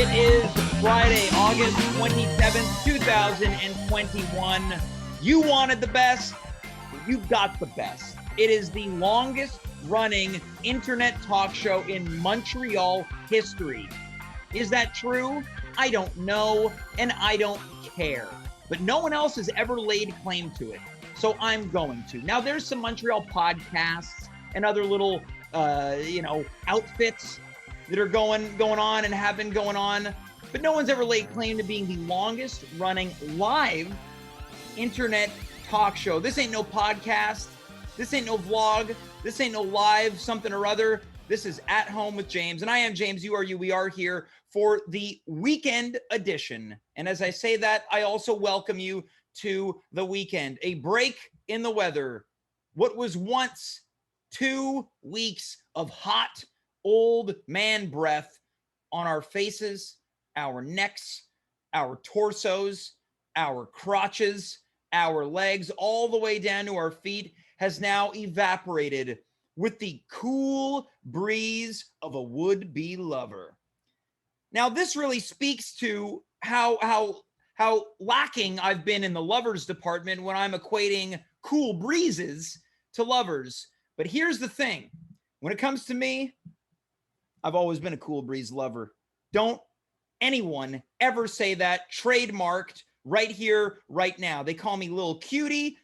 It is Friday, August 27th, 2021. You wanted the best, you've got the best. It is the longest running internet talk show in Montreal history. Is that true? I don't know, and I don't care. But no one else has ever laid claim to it, so I'm going to. Now, there's some Montreal podcasts and other little, outfits that are going on and have been going on, but no one's ever laid claim to being the longest running live internet talk show. This ain't no podcast. This ain't no vlog. This ain't no live something or other. This is At Home with James, and I am James. You are you. We are here for the weekend edition. And as I say that, I also welcome you to the weekend. A break in the weather. What was once 2 weeks of hot old man breath on our faces, our necks, our torsos, our crotches, our legs, all the way down to our feet has now evaporated with the cool breeze of a would-be lover. Now, this really speaks to how lacking I've been in the lovers department when I'm equating cool breezes to lovers. But here's the thing. When it comes to me, I've always been a cool breeze lover. Don't anyone ever say that. Trademarked right here, right now. They call me Lil Cutie.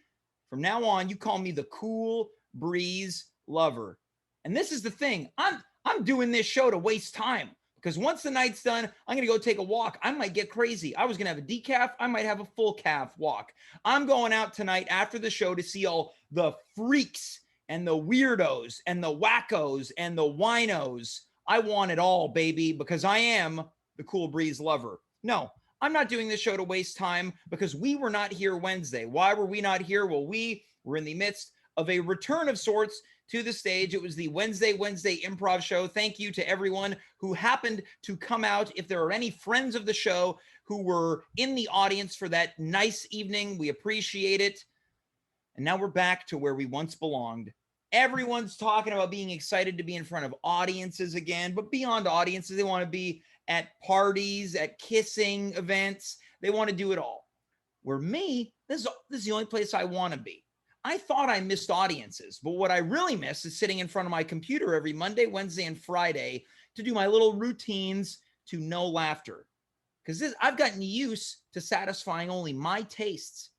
From now on, you call me the cool breeze lover. And this is the thing. I'm doing this show to waste time, because once the night's done, I'm going to go take a walk. I might get crazy. I was going to have a decaf. I might have a full calf walk. I'm going out tonight after the show to see all the freaks and the weirdos and the wackos and the winos. I want it all, baby, because I am the cool breeze lover. No, I'm not doing this show to waste time, because we were not here Wednesday. Why were we not here? Well, we were in the midst of a return of sorts to the stage. It was the Wednesday improv show. Thank you to everyone who happened to come out. If there are any friends of the show who were in the audience for that nice evening, we appreciate it. And now we're back to where we once belonged. Everyone's talking about being excited to be in front of audiences again, but beyond audiences, they want to be at parties, at kissing events. They want to do it all. Where me, this is the only place I want to be. I thought I missed audiences, but what I really miss is sitting in front of my computer every Monday, Wednesday, and Friday to do my little routines to no laughter. Because I've gotten used to satisfying only my tastes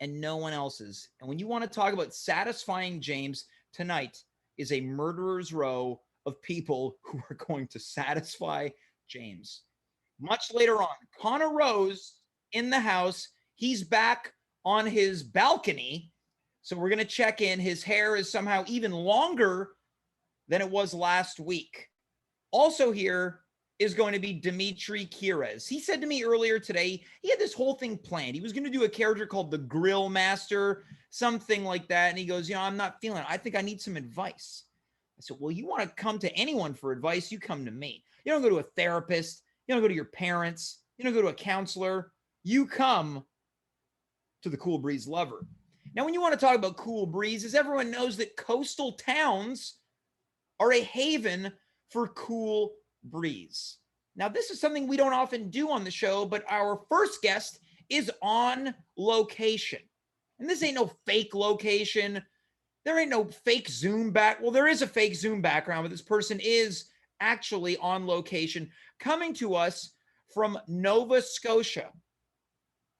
and no one else's. And when you want to talk about satisfying James, tonight is a murderer's row of people who are going to satisfy James. Much later on, Conor Rose in the house. He's back on his balcony. So we're going to check in. His hair is somehow even longer than it was last week. Also here is going to be Dimitri Kyres. He said to me earlier today, he had this whole thing planned. He was going to do a character called the Grill Master, something like that. And he goes, I'm not feeling it. I think I need some advice. I said, well, you want to come to anyone for advice, you come to me. You don't go to a therapist. You don't go to your parents. You don't go to a counselor. You come to the cool breeze lover. Now, when you want to talk about cool breezes, everyone knows that coastal towns are a haven for cool breeze. Now, this is something we don't often do on the show, but our first guest is on location. And this ain't no fake location. There ain't no fake Zoom back. Well, there is a fake Zoom background, but this person is actually on location, coming to us from Nova Scotia.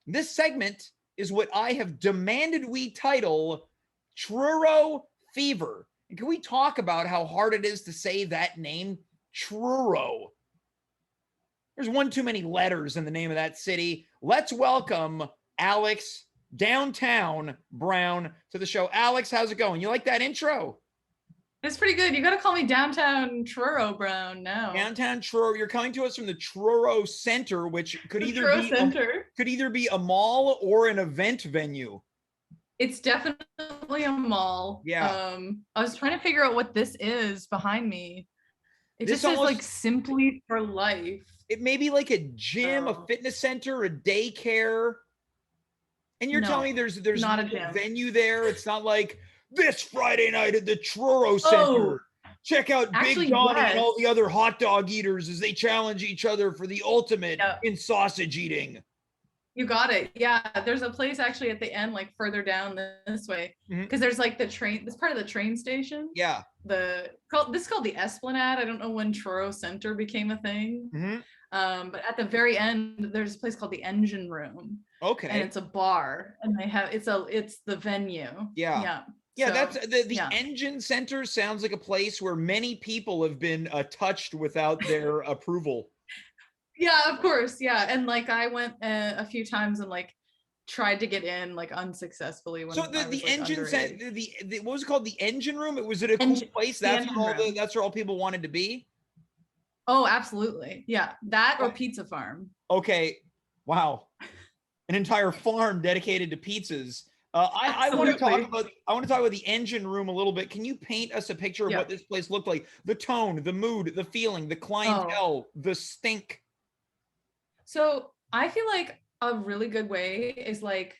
This segment is what I have demanded we title Truro Fever. And can we talk about how hard it is to say that name, Truro? There's one too many letters in the name of that city. Let's welcome Alex Downtown Brown to the show. Alex, how's it going? You like that intro? It's pretty good. You got to call me Downtown Truro Brown now. Downtown Truro. You're coming to us from the Truro Center, which could either be a mall or an event venue. It's definitely a mall. Yeah. I was trying to figure out what this is behind me. It just says like Simply for Life. It may be like a gym, a fitness center, a daycare. And you're telling me there's not no a gym venue there? It's not like this Friday night at the Truro Center. Check out Actually, Big Johnny yes. and all the other hot dog eaters as they challenge each other for the ultimate in sausage eating. You got it. Yeah, there's a place actually at the end, like further down this way, because there's like the train. This part of the train station. Yeah. This is called the Esplanade. I don't know when Truro Center became a thing. But at the very end, there's a place called the Engine Room. Okay. And it's a bar, and they have it's the venue. Yeah. So, That's the Engine Center sounds like a place where many people have been touched without their approval. Yeah, of course. Yeah. And like I went a few times and like tried to get in like unsuccessfully when so the I was, Engine Center, the what was it called, the Engine Room? It was it a cool place? That's where all people wanted to be. Oh, absolutely. Yeah, that or Pizza Farm. Okay. Wow. An entire farm dedicated to pizzas. I want to talk about the Engine Room a little bit. Can you paint us a picture of what this place looked like? The tone, the mood, the feeling, the clientele, the stink. So I feel like a really good way is like,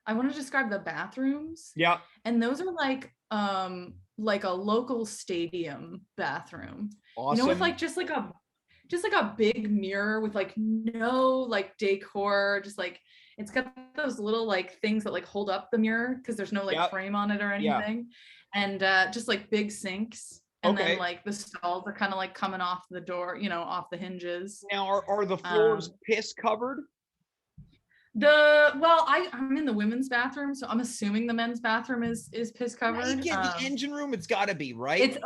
I want to describe the bathrooms. Yeah. And those are like a local stadium bathroom. Awesome. You know, with like just like a big mirror with like no like decor, just like it's got those little like things that like hold up the mirror because there's no like frame on it or anything. And just like big sinks. And then like the stalls are kind of like coming off the door, you know, off the hinges. Now are the floors piss covered? I'm in the women's bathroom, so I'm assuming the men's bathroom is piss covered. Again, the Engine Room, it's got to be, right? It's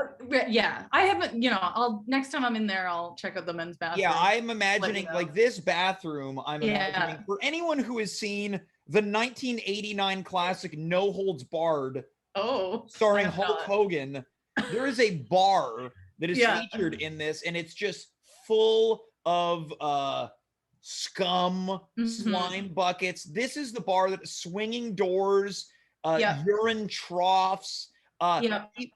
I haven't, you know, I'll next time I'm in there, I'll check out the men's bathroom. Yeah, I'm imagining like this bathroom. I'm imagining for anyone who has seen the 1989 classic No Holds Barred, starring Hulk Hogan. There is a bar that is featured in this, and it's just full of scum, slime buckets. This is the bar that swinging doors, urine troughs,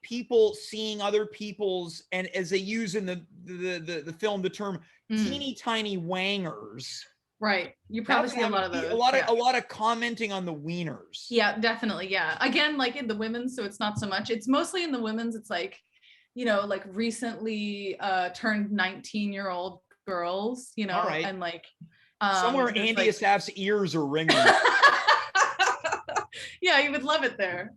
people seeing other people's, and as they use in the film the term teeny tiny wangers. Right. You probably see a lot of those. A lot of commenting on the wieners. Yeah, definitely. Yeah. Again, like in the women's, so it's not so much. It's mostly in the women's. It's like, you know, like recently turned 19-year-old girls, you know, and like somewhere Andy Asaf's ears are ringing. Yeah, you would love it there.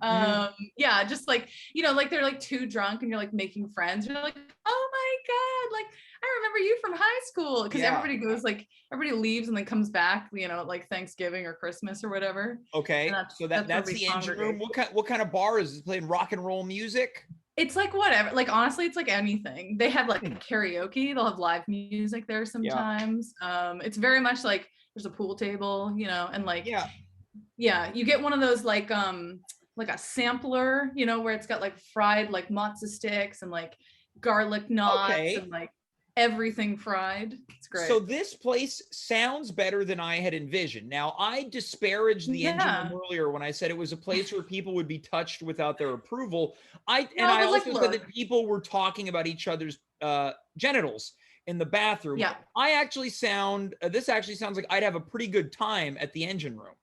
Yeah, just like, you know, like they're like too drunk and you're like making friends. You're like, oh my God, like I remember you from high school. Because everybody goes like, everybody leaves and then comes back, you know, like Thanksgiving or Christmas or whatever. Okay. So that's the Engine Room. What kind of bar is it? Playing rock and roll music? It's like whatever. Like honestly, it's like anything. They have like karaoke. They'll have live music there sometimes. It's very much like there's a pool table, you know, and like you get one of those like a sampler, you know, where it's got like fried like matzo sticks and like garlic knots and like everything fried. It's great. So this place sounds better than I had envisioned. Now, I disparaged the Engine Room earlier when I said it was a place where people would be touched without their approval. I also said that people were talking about each other's genitals in the bathroom. Yeah. This actually sounds like I'd have a pretty good time at the Engine Room.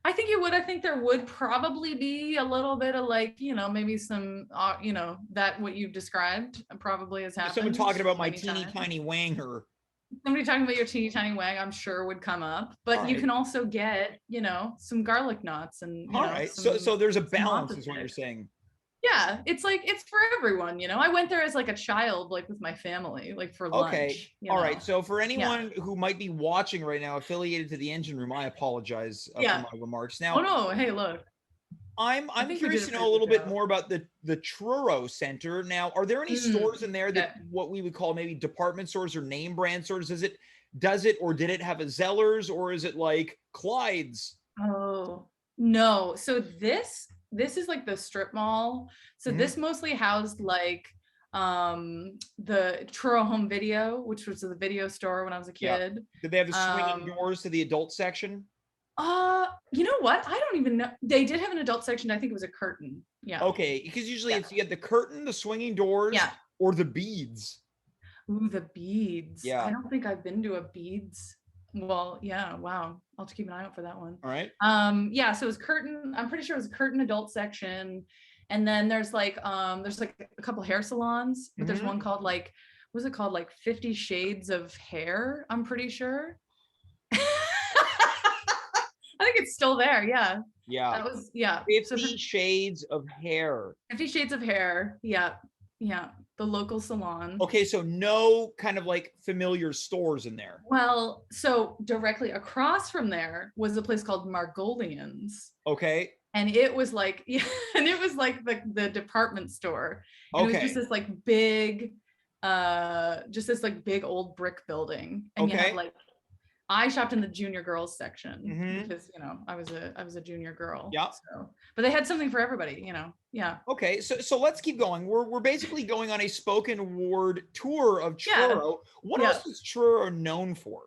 I think you would. I think there would probably be a little bit of like, you know, maybe some, you know, that what you've described probably has happened. Someone talking about my teeny tiny wanger. Somebody talking about your teeny tiny wang, I'm sure would come up. But you can also get, you know, some garlic knots and. All right. So there's a balance, is what you're saying. Yeah, it's like it's for everyone, you know. I went there as like a child, like with my family, like for lunch. Okay, all right. So for anyone who might be watching right now, affiliated to the Engine Room, I apologize for my remarks. Now, oh no, hey, look, I'm curious to know a little bit more about the Truro Center. Now, are there any stores in there that what we would call maybe department stores or name brand stores? Did it have a Zellers, or is it like Clyde's? Oh no, so this is like the strip mall. So this mostly housed like the Truro Home Video, which was the video store when I was a kid. Did they have the swinging doors to the adult section? You know what? I don't even know. They did have an adult section. I think it was a curtain. Yeah. Okay, because usually it's you get the curtain, the swinging doors, or the beads. Ooh, the beads. Yeah. I don't think I've been to a beads. Well, yeah, wow. I'll have to keep an eye out for that one. All right. Yeah, so it was curtain. I'm pretty sure it was a curtain adult section. And then there's like a couple hair salons, but there's one called like, what's it called? Like 50 Shades of Hair, I'm pretty sure. I think it's still there. Yeah. Yeah. That was, yeah. 50 Shades of Hair. 50 Shades of Hair. Yeah. Yeah. The local salon. Okay. So no kind of like familiar stores in there. Well, so directly across from there was a place called Margolian's. Okay. And it was like, yeah, and it was like the department store. And it was just this like big, big old brick building. And you had like, I shopped in the junior girls section because, you know, I was a junior girl. Yeah. So, but they had something for everybody, you know. Yeah. Okay. So let's keep going. We're basically going on a spoken word tour of Truro. Yeah. What else is Truro known for?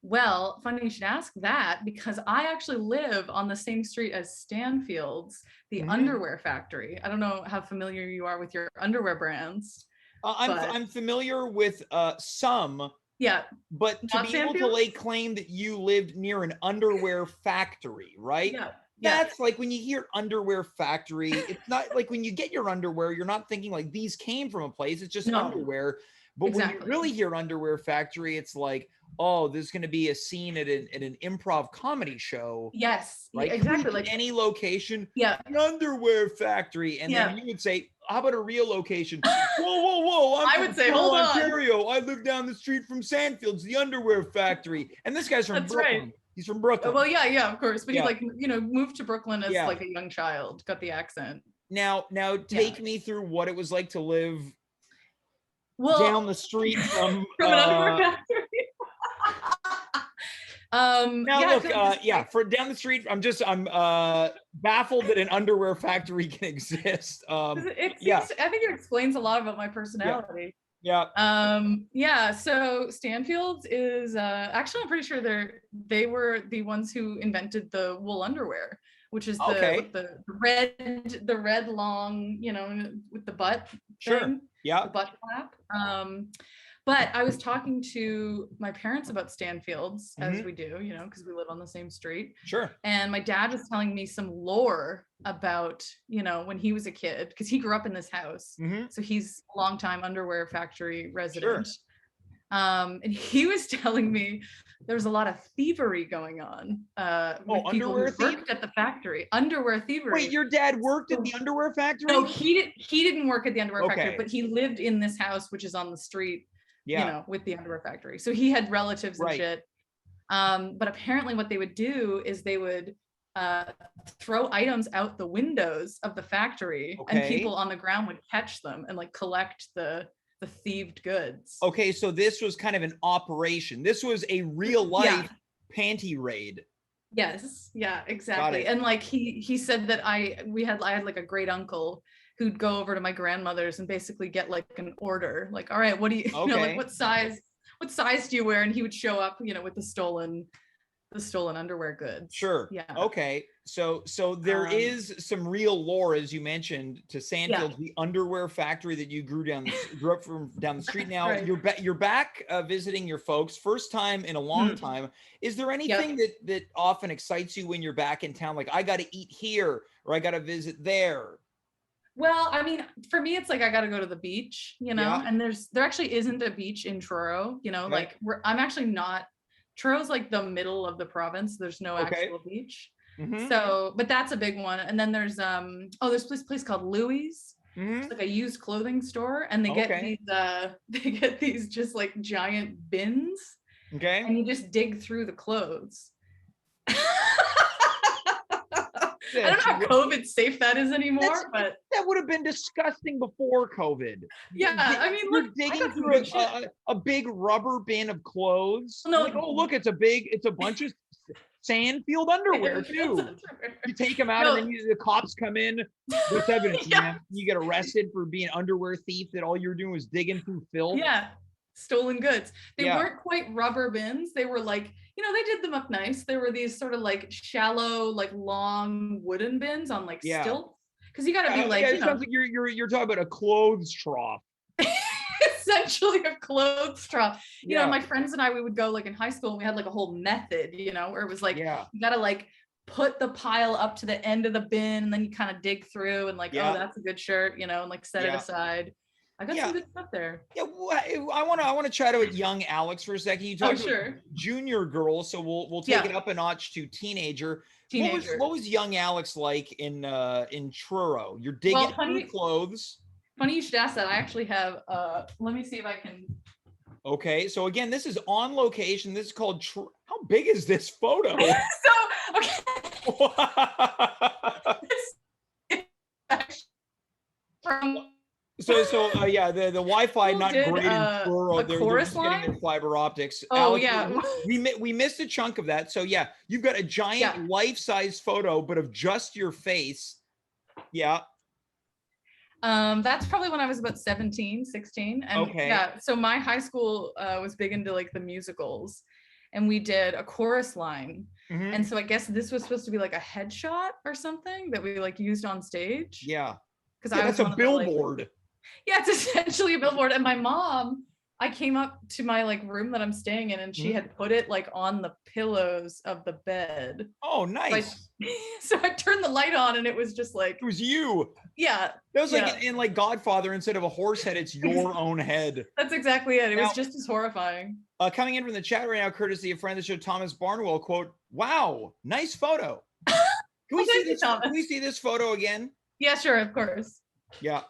Well, funny you should ask that, because I actually live on the same street as Stanfield's, the underwear factory. I don't know how familiar you are with your underwear brands. I'm familiar with some. Yeah. But to be able to lay claim that you lived near an underwear factory, right? Yeah. That's like when you hear underwear factory, it's not like when you get your underwear, you're not thinking like these came from a place. It's just underwear. But when you really hear underwear factory, it's like, oh, there's going to be a scene at an improv comedy show. Yes, right? Exactly. Like any location. Yeah. An underwear factory. And then you would say, how about a real location? Whoa. I would say, hold on. Ontario. I live down the street from Sandfield's, the underwear factory. And this guy's from Brooklyn. Right. He's from Brooklyn. Well, yeah, of course. But he like, you know, moved to Brooklyn as like a young child, got the accent. Now take me through what it was like to live down the street from an underwear factory. For down the street, I'm baffled that an underwear factory can exist. I think it explains a lot about my personality. Yeah. So Stanfield's is actually, I'm pretty sure they were the ones who invented the wool underwear, which is the red long, you know, with the butt thing. Yeah. The butt flap. But I was talking to my parents about Stanfield's, as we do, you know, because we live on the same street. Sure. And my dad was telling me some lore about, you know, when he was a kid, because he grew up in this house. So he's a longtime underwear factory resident. Sure. And he was telling me there was a lot of thievery going on with people who worked at the factory. Underwear thievery. Wait, your dad worked at the underwear factory? No, he didn't work at the underwear factory, but he lived in this house, which is on the street. You know, with the underwear factory. So he had relatives and shit. But apparently what they would do is they would throw items out the windows of the factory and people on the ground would catch them and like collect the thieved goods. Okay, so this was kind of an operation. This was a real life panty raid. Yes, yeah, exactly. And like he said that I had like a great uncle who'd go over to my grandmother's and basically get like an order, like, all right, what do you, you know, like what size do you wear? And he would show up, you know, with the stolen underwear goods. Sure. Yeah. Okay. So there is some real lore, as you mentioned, to Sandfield, the underwear factory that you grew up from down the street. Now you're back visiting your folks, first time in a long time. Is there anything that often excites you when you're back in town? Like, I got to eat here, or I got to visit there. Well, I mean, for me, it's like I got to go to the beach, you know, and there actually isn't a beach in Truro, you know, like I'm actually not. Truro's like the middle of the province. There's no actual beach. So, but that's a big one. And then there's this place called Louie's. It's like a used clothing store, and they get these just like giant bins. Okay. And you just dig through the clothes. I don't know how COVID safe that is anymore, but that would have been disgusting before COVID. Yeah, I mean, look, digging through a big rubber bin of clothes. No, like, oh look, it's a bunch of Sandfield underwear too. You take them out, and then the cops come in with evidence. Man, you get arrested for being an underwear thief. That all you're doing was digging through filth. Yeah, stolen goods. They weren't quite rubber bins. They were like, you know, they did them up nice. They were these sort of like shallow, like long wooden bins on like stilts. Because you got to be like, it sounds like you're talking about a clothes trough. Essentially a clothes trough. You know, my friends and I, we would go like in high school, and we had like a whole method, you know, where it was like you got to like put the pile up to the end of the bin, and then you kind of dig through and like, oh, that's a good shirt, you know, and like set it aside. I got some good stuff there. Yeah, I want to chat with young Alex for a second. You talked about junior girl, so we'll take it up a notch to teenager. What was young Alex like in Truro? You're digging through clothes. Funny you should ask that. I actually have let me see if I can. Okay, so again, this is on location. This is called how big is this photo? So yeah, the Wi-Fi not great in Truro. They're just getting their fiber optics. Oh, Alex, yeah. we missed a chunk of that. So yeah, you've got a giant life-size photo, but of just your face. Yeah. That's probably when I was about 17, 16. And yeah, so my high school was big into like the musicals, and we did a chorus line. And so I guess this was supposed to be like a headshot or something that we like used on stage. Yeah. Because I was that's a billboard. Yeah, it's essentially a billboard. And my mom, I came up to my like room that I'm staying in, and she had put it like on the pillows of the bed. Oh, nice. So I turned the light on, and it was just like, it was you. Yeah. That was like in like Godfather, instead of a horse head, it's your own head. That's exactly it. It was just as horrifying. Coming in from the chat right now, courtesy of friend of the show, Thomas Barnwell, quote, "Wow, nice photo." Can we see this? Can we see this photo again? Yeah, sure, of course. Yeah.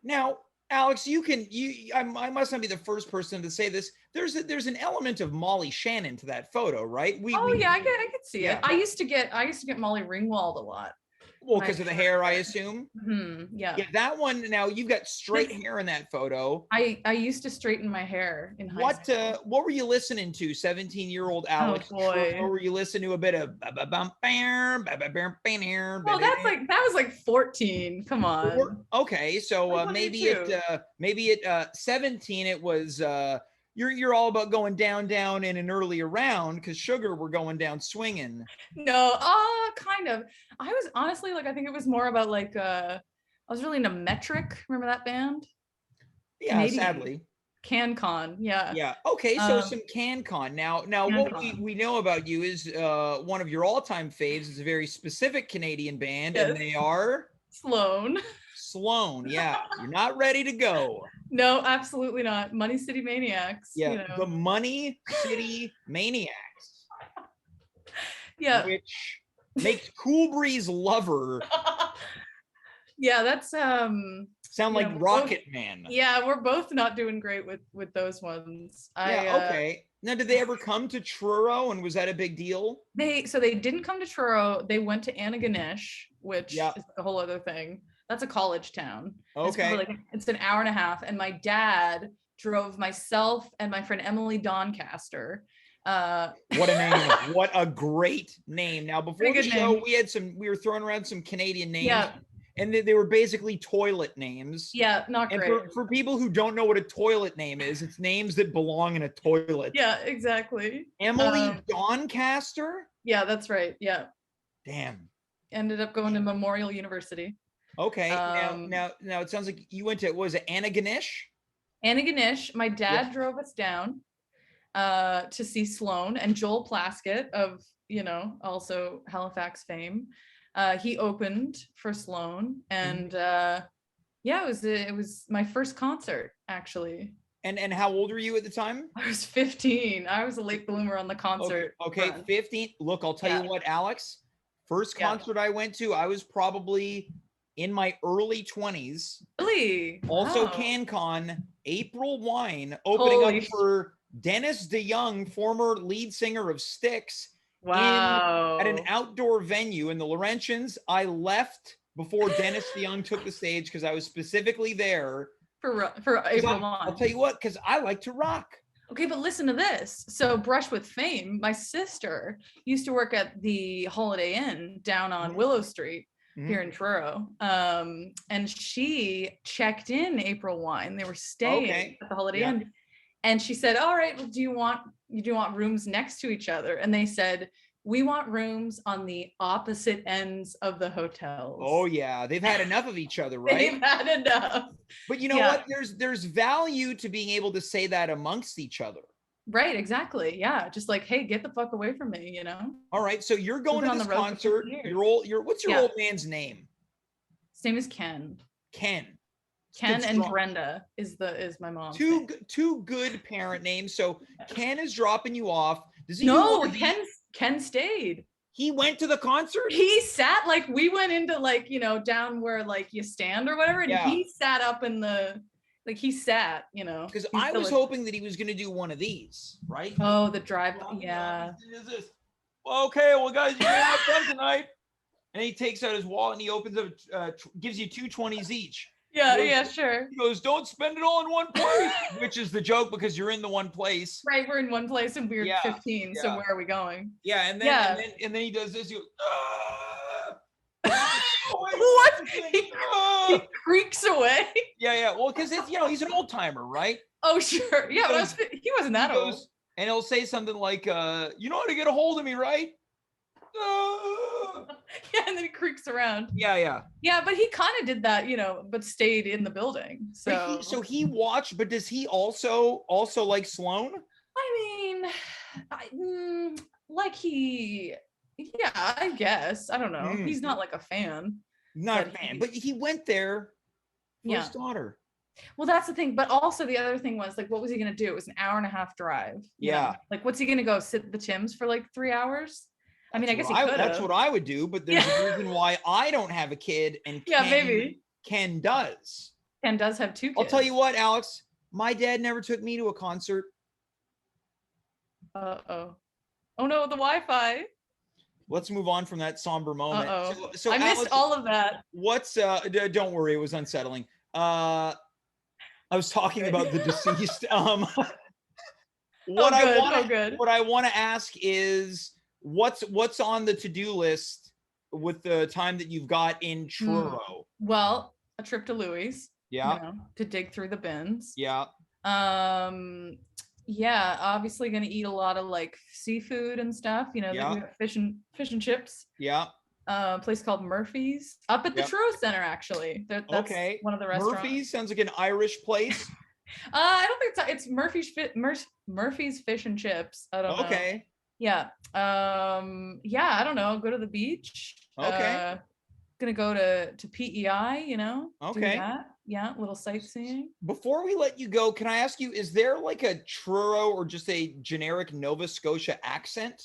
Now, Alex, I must not be the first person to say this. There's an element of Molly Shannon to that photo, right? I could see it. I used to get Molly Ringwald a lot. Well, because of the hair, I assume. Yeah. Yeah, that one. Now you've got straight hair in that photo. I used to straighten my hair in high school. What were you listening to, 17-year-old Alex? Oh boy. Or were you listening to a bit of? Well, that was like 14. Come on. Okay, so like maybe at 17 it was you're all about going down in an earlier round, because Sugar were going down swinging. No, kind of. I was honestly like, I think it was more about like I was really into Metric. Remember that band? Yeah, Canadian. Sadly. CanCon, yeah. Yeah. Okay, so some CanCon. Now CanCon. What we know about you is one of your all-time faves is a very specific Canadian band, and they are Sloan. Sloan, yeah. You're not ready to go. No, absolutely not. Money City Maniacs. Yeah, you know. The Money City Maniacs. Yeah. Which makes Cool Breeze Lover. Yeah, that's sound like Rocket Man. Yeah, we're both not doing great with those ones. Okay. Now, did they ever come to Truro, and was that a big deal? They didn't come to Truro. They went to Antigonish, which is a whole other thing. That's a college town. Okay. It's an hour and a half, and my dad drove myself and my friend Emily Doncaster. What a name. What a great name. Now, before the show, we were throwing around some Canadian names. Yeah. And they were basically toilet names. Yeah, not great. And for people who don't know what a toilet name is, it's names that belong in a toilet. Yeah, exactly. Emily Doncaster? Yeah, that's right. Yeah. Damn. Ended up going to Memorial University. Okay. Now it sounds like you went to, was it Antigonish? Antigonish. My dad drove us down to see Sloan and Joel Plaskett of, also Halifax fame. He opened for Sloan, and it was my first concert, actually. And how old were you at the time? I was 15. I was a late bloomer on the concert. Okay, 15. Look, I'll tell you what, Alex. First concert I went to, I was probably in my early 20s. Really? Also, CanCon, April Wine, opening up for Dennis DeYoung, former lead singer of Styx. Wow. At an outdoor venue in the Laurentians. I left before Dennis DeYoung took the stage, because I was specifically there for April Wine. I'll tell you what, because I like to rock. Okay, but listen to this. So Brush with Fame, my sister used to work at the Holiday Inn down on Willow Street here in Truro. And she checked in April Wine. They were staying at the Holiday Inn. And she said, all right, well, do you want rooms next to each other? And they said, we want rooms on the opposite ends of the hotels. Oh yeah, they've had enough of each other, right? They've had enough. But you know what? There's value to being able to say that amongst each other. Right, exactly. Yeah, just like, hey, get the fuck away from me, you know? All right, so you're going We've to been on this the road for 50 concert. years. What's your old man's name? His name is Ken. Ken. Ken and Brenda is my mom's name. Two good parent names. So Ken is dropping you off. Does he No, Ken stayed. He went to the concert? He sat, like, we went into, like, you know, down where, like, you stand or whatever, and he sat up in the, like, he sat, you know. Because I was hoping that he was going to do one of these, right? Oh, the drive, yeah. Well, okay, well, guys, you're going to have fun tonight. And he takes out his wallet and he opens up, gives you 220s each. Yeah, yeah, sure. He goes, don't spend it all in one place, which is the joke because you're in the one place. Right, we're in one place and we're 15, so where are we going? Yeah, and then he does this. He goes, what? He creaks away. Yeah. Well, because it's, you know, he's an old timer, right? Oh, sure. Yeah, he wasn't that old. And he'll say something like, you know how to get a hold of me, right? Yeah, and then he creaks around. Yeah, but he kind of did that, you know, but stayed in the building. So he watched, but does he also like Sloan? I mean, I guess, I don't know. He's not like a fan. Not a fan, but he went there for his daughter. Well, that's the thing. But also the other thing was, like, what was he gonna do? It was an hour and a half drive. Yeah. Like, what's he gonna go sit at the Tim's for like 3 hours? I mean, I guess he could. That's what I would do, but there's a reason why I don't have a kid, and Ken does. Ken does have 2 kids. I'll tell you what, Alex. My dad never took me to a concert. Oh no, the Wi-Fi. Let's move on from that somber moment. So I missed all of that. What's don't worry, it was unsettling. I was talking about the deceased. What I want to ask is what's on the to-do list with the time that you've got in Truro? Well, a trip to Louis. Yeah. You know, to dig through the bins. Yeah. Yeah, obviously gonna eat a lot of like seafood and stuff. You know, fish and chips. Yeah. A place called Murphy's up at the Truro Center, actually. That's one of the restaurants. Murphy's sounds like an Irish place. I don't think it's Murphy's Fish and Chips. I don't know. Okay. Yeah. Yeah, I don't know. Go to the beach. Okay. Gonna go to PEI, you know. Okay. Do that. Yeah, a little sightseeing. Before we let you go, can I ask you, is there like a Truro or just a generic Nova Scotia accent?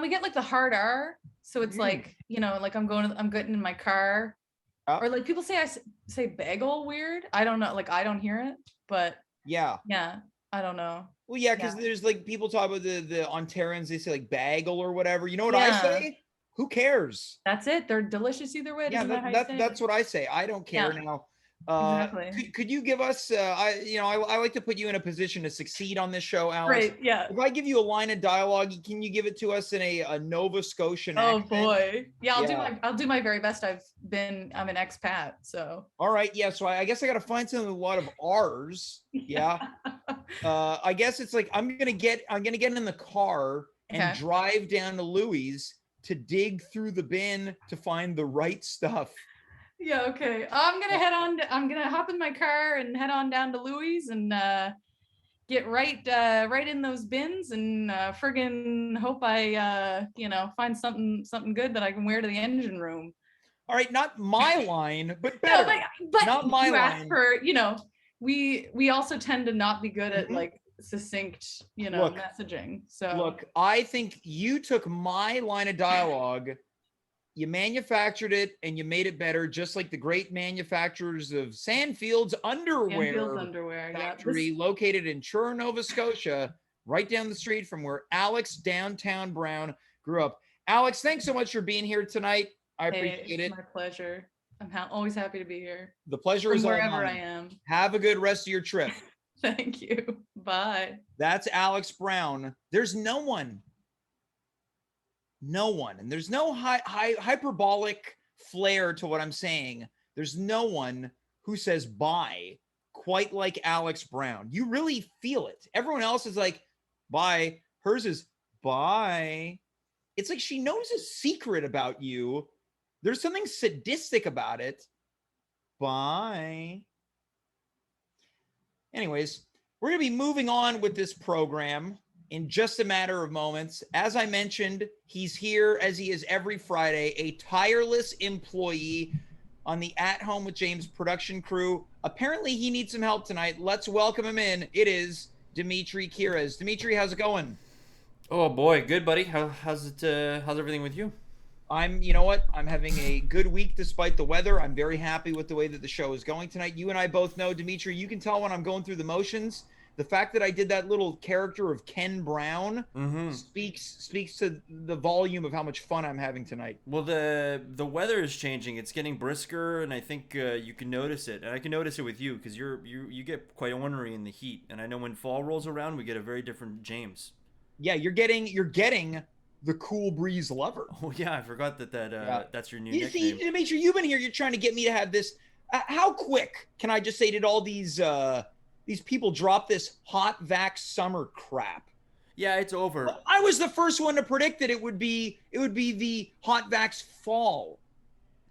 We get like the hard R. So it's like, you know, like I'm getting in my car. Or like people say bagel weird. I don't know. Like I don't hear it, but yeah, I don't know. Well, yeah, because there's like people talk about the Ontarians, they say like bagel or whatever. You know what I say? Who cares? That's it. They're delicious either way. Yeah, that's what I say. I don't care now. Exactly. Could you give us I like to put you in a position to succeed on this show, Alex. Right, yeah. If I give you a line of dialogue, can you give it to us in a Nova Scotian accent? Oh boy. Yeah, I'll do my very best. I'm an expat, so. All right, yeah. So I guess I gotta find something with a lot of R's. Yeah. I guess it's like I'm gonna get in the car and drive down to Louis to dig through the bin to find the right stuff. Yeah, okay. I'm gonna hop in my car and head on down to Louis and get right in those bins and friggin' hope I find something good that I can wear to the engine room. All right, not my line, but better. No, but not my line. We also tend to not be good at like succinct, messaging. So look, I think you took my line of dialogue, you manufactured it, and you made it better, just like the great manufacturers of Sandfield's underwear factory located in Truro, Nova Scotia, right down the street from where Alex Downtown Brown grew up. Alex, thanks so much for being here tonight. I appreciate it. My pleasure. I'm always happy to be here. The pleasure is all mine. Wherever I am. Have a good rest of your trip. Thank you. Bye. That's Alex Brown. There's no one. And there's no hyperbolic flair to what I'm saying. There's no one who says bye quite like Alex Brown. You really feel it. Everyone else is like, bye. Hers is bye. It's like she knows a secret about you. There's something sadistic about it. Bye. Anyways, We're going to be moving on with this program in just a matter of moments. As I mentioned, he's here as he is every Friday, a tireless employee on the At Home with James production crew. Apparently, he needs some help tonight. Let's welcome him in. It is Dimitri Kyres. Dimitri, how's it going? Oh boy, good buddy. How's everything with you? You know what? I'm having a good week despite the weather. I'm very happy with the way that the show is going tonight. You and I both know, Dimitri, you can tell when I'm going through the motions. The fact that I did that little character of Ken Brown speaks to the volume of how much fun I'm having tonight. Well, the weather is changing. It's getting brisker, and I think you can notice it. And I can notice it with you because you get quite ornery in the heat. And I know when fall rolls around, we get a very different James. Yeah, you're getting the cool breeze lover. Oh yeah, I forgot that's your new nickname. See, Dimitri, you've been here. You're trying to get me to have this. How quick can I just say did all these people drop this hot vax summer crap? Yeah, it's over. I was the first one to predict that it would be the hot vax fall.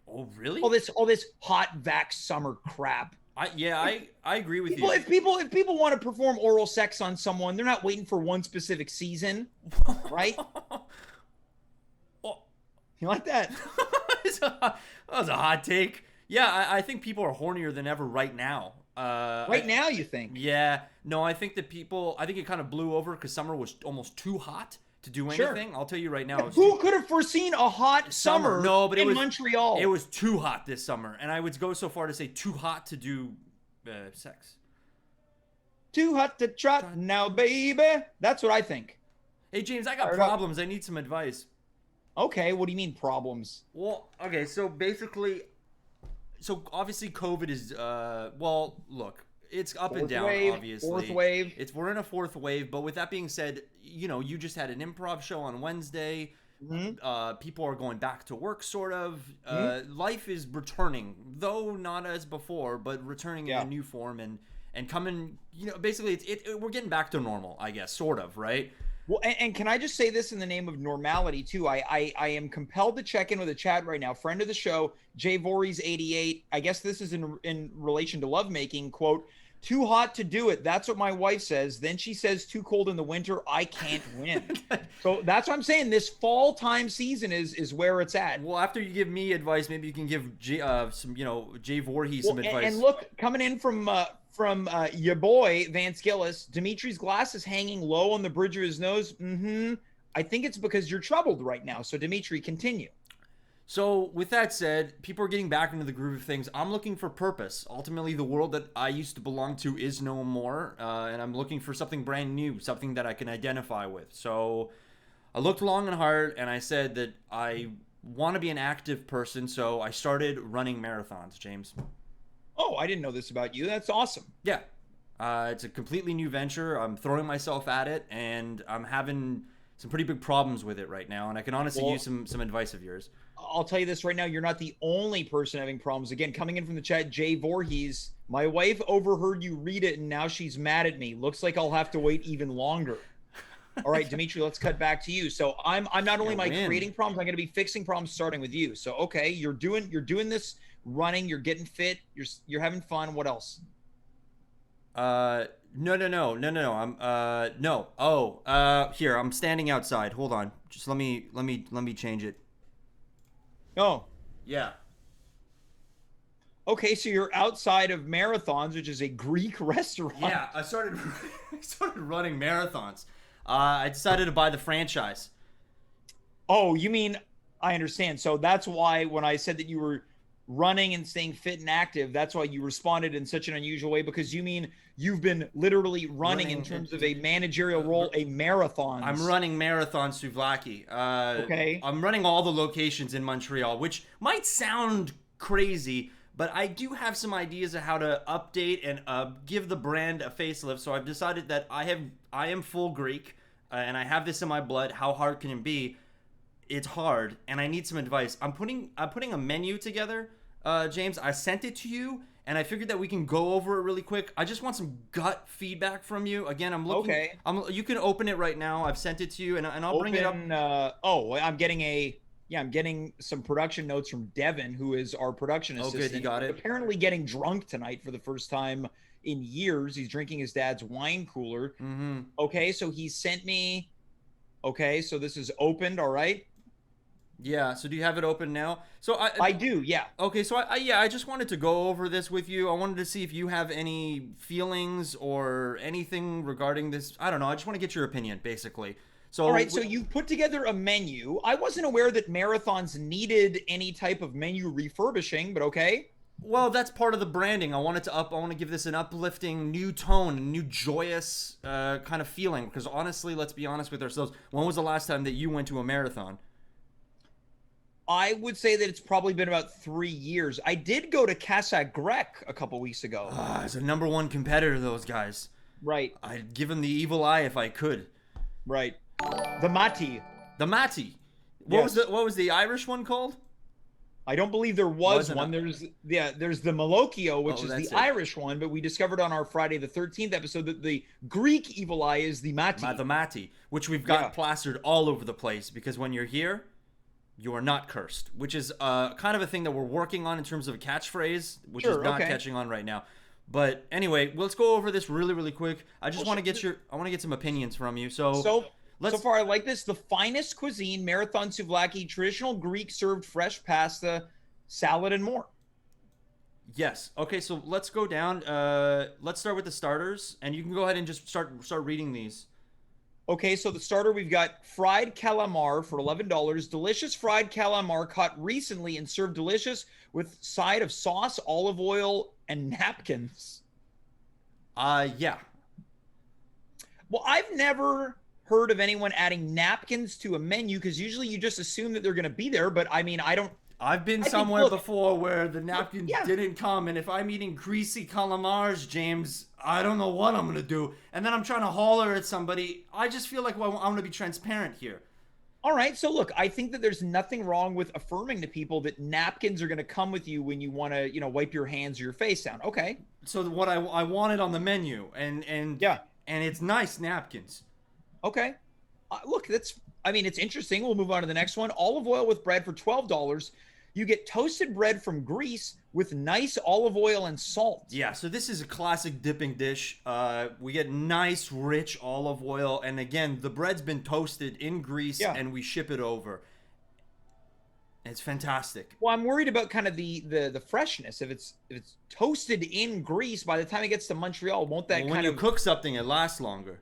Oh really? All this hot vax summer crap. I agree with you. If people want to perform oral sex on someone, they're not waiting for one specific season, right? You like that? That was a hot take. Yeah, I think people are hornier than ever right now. Now, you think? Yeah. No, I think it kind of blew over because summer was almost too hot to do anything. Sure. I'll tell you right now. Who could have foreseen a hot summer in Montreal? It was too hot this summer. And I would go so far to say too hot to do sex. Too hot to trot now, baby. That's what I think. Hey, James, I got problems. I need some advice. Okay, what do you mean problems? Well, okay, so obviously COVID is, look, it's up and down, obviously. Fourth wave. We're in a fourth wave, but with that being said, you just had an improv show on Wednesday. Mm-hmm. People are going back to work, sort of. Life is returning, though not as before, but returning in a new form and coming, basically we're getting back to normal, I guess, sort of, right? Well, and can I just say this in the name of normality too? I am compelled to check in with a chat right now. Friend of the show, Jay Voorhees 88. I guess this is in relation to lovemaking. Quote, too hot to do it. That's what my wife says. Then she says too cold in the winter. I can't win. So that's what I'm saying. This fall time season is where it's at. Well, after you give me advice, maybe you can give Jay Voorhees some advice. And look, coming in from your boy Vance Gillis, Dimitri's glasses hanging low on the bridge of his nose. I think it's because you're troubled right now. So Dimitri, continue. So with that said, people are getting back into the groove of things. I'm looking for purpose. Ultimately, the world that I used to belong to is no more, and I'm looking for something brand new, something that I can identify with. So I looked long and hard, and I said that I want to be an active person, so I started running marathons, James. Oh, I didn't know this about you. That's awesome. Yeah. It's a completely new venture. I'm throwing myself at it, and I'm having some pretty big problems with it right now, and I can honestly use some advice of yours. I'll tell you this right now. You're not the only person having problems. Again, coming in from the chat, Jay Voorhees, my wife overheard you read it, and now she's mad at me. Looks like I'll have to wait even longer. All right, Dimitri, let's cut back to you. So I'm not only creating problems, I'm going to be fixing problems starting with you. So, okay, you're doing this running, you're getting fit, you're having fun. What else? No. No. Here, I'm standing outside. Hold on. Just let me change it. Oh. Yeah. Okay, so you're outside of Marathons, which is a Greek restaurant. Yeah, I started running marathons. I decided to buy the franchise. Oh, you mean, I understand. So that's why when I said that you were running and staying fit and active, that's why you responded in such an unusual way, because you mean you've been literally running in terms of a managerial role, a marathon. I'm running marathon Souvlaki. Okay. I'm running all the locations in Montreal, which might sound crazy, but I do have some ideas of how to update and give the brand a facelift. So I've decided that I am full Greek, and I have this in my blood. How hard can it be? It's hard, and I need some advice. I'm putting a menu together, James. I sent it to you, and I figured that we can go over it really quick. I just want some gut feedback from you. Again, I'm looking. Okay. You can open it right now. I've sent it to you, and I'll bring it up. I'm getting a Yeah, I'm getting some production notes from Devin, who is our production assistant. Oh, good, you got it. Apparently getting drunk tonight for the first time in years. He's drinking his dad's wine cooler. Mm-hmm. Okay, so he sent me. Okay, so this is opened. All right. Yeah. So do you have it open now? So I do. Yeah. Okay. So I just wanted to go over this with you. I wanted to see if you have any feelings or anything regarding this. I don't know. I just want to get your opinion, basically. So, all right, so you put together a menu. I wasn't aware that marathons needed any type of menu refurbishing, but okay. Well, that's part of the branding. I want to give this an uplifting new tone, a new joyous kind of feeling. Because honestly, let's be honest with ourselves. When was the last time that you went to a marathon? I would say that it's probably been about 3 years. I did go to Casa Grec a couple weeks ago. As a #1 competitor, those guys. Right. I'd give them the evil eye if I could. Right. The Mati. The Mati. What was the Irish one called? I don't believe there was Wasn't one. There's the Malocchio, which is the it. Irish one, but we discovered on our Friday the 13th episode that the Greek evil eye is the Mati. The Mati, which we've got plastered all over the place because when you're here, you are not cursed, which is kind of a thing that we're working on in terms of a catchphrase, which is not catching on right now. But anyway, let's go over this really, really quick. I just want to get some opinions from you. So far, I like this. The finest cuisine, marathon souvlaki, traditional Greek served fresh pasta, salad, and more. Yes. Okay, so let's go down. Let's start with the starters, and you can go ahead and just start reading these. Okay, so the starter, we've got fried calamar for $11. Delicious fried calamar caught recently and served delicious with side of sauce, olive oil, and napkins. Yeah. Well, I've never heard of anyone adding napkins to a menu because usually you just assume that they're going to be there. But I mean, I've been somewhere before where the napkins didn't come, and if I'm eating greasy calamars, James, I don't know what I'm going to do. And then I'm trying to holler at somebody. I just feel like I want to be transparent here. All right, so look, I think that there's nothing wrong with affirming to people that napkins are going to come with you when you want to, wipe your hands or your face down. Okay. So what I wanted on the menu, and it's nice napkins. Okay. Look, it's interesting. We'll move on to the next one. Olive oil with bread for $12. You get toasted bread from Greece with nice olive oil and salt. Yeah, so this is a classic dipping dish. We get nice, rich olive oil. And again, the bread's been toasted in Greece and we ship it over. It's fantastic. Well, I'm worried about kind of the freshness. If it's toasted in Greece, by the time it gets to Montreal, won't that when you cook something, it lasts longer.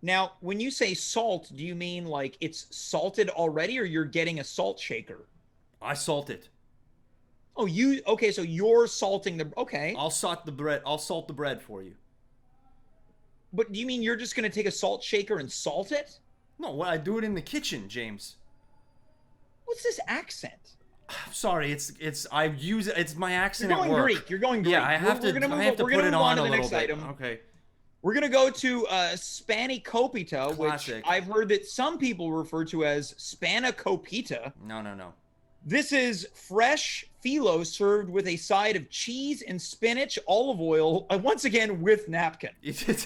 Now, when you say salt, do you mean like it's salted already or you're getting a salt shaker? I salt it. Oh, okay, so you're salting okay. I'll salt the bread for you. But do you mean you're just going to take a salt shaker and salt it? No, I do it in the kitchen, James. What's this accent? Sorry, it's my accent You're going at work. Greek. You're going Greek. Yeah, I have to put it on a little bit. Okay. We're going to go to spanakopita, Classic. which I've heard that some people refer to as spanakopita. No. This is fresh phyllo served with a side of cheese and spinach, olive oil, once again with napkin. It's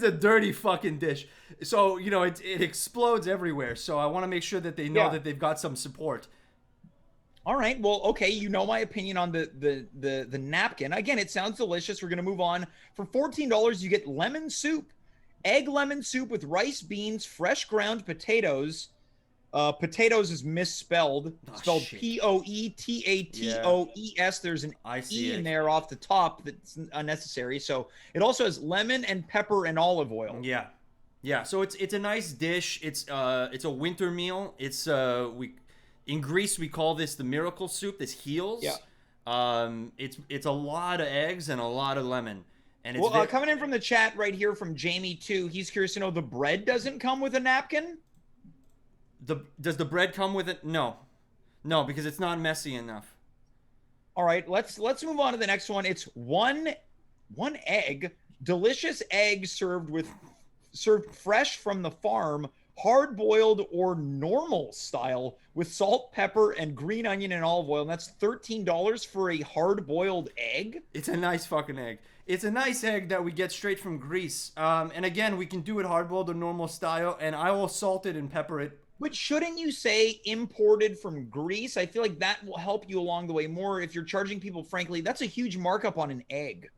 a dirty fucking dish. So, it explodes everywhere. So I want to make sure that they know that they've got some support. All right. Well, okay. You know my opinion on the napkin. Again, it sounds delicious. We're going to move on. For $14, you get lemon soup. Egg lemon soup with rice, beans, fresh ground potatoes. Potatoes is misspelled. Spelled Poetatos. There's an E in there off the top that's unnecessary. So it also has lemon and pepper and olive oil. Yeah. Yeah. So it's a nice dish. It's a winter meal. In Greece, we call this the miracle soup. This heals. Yeah. It's a lot of eggs and a lot of lemon. And it's coming in from the chat right here from Jamie too. He's curious to know the bread doesn't come with a napkin. Does the bread come with it? No, because it's not messy enough. All right, let's move on to the next one. It's one egg, delicious egg served fresh from the farm, hard boiled or normal style with salt, pepper, and green onion and olive oil. And that's $13 for a hard boiled egg. It's a nice fucking egg. It's a nice egg that we get straight from Greece. And again, we can do it hard boiled or normal style, and I will salt it and pepper it. But shouldn't you say imported from Greece? I feel like that will help you along the way more. If you're charging people, frankly, that's a huge markup on an egg.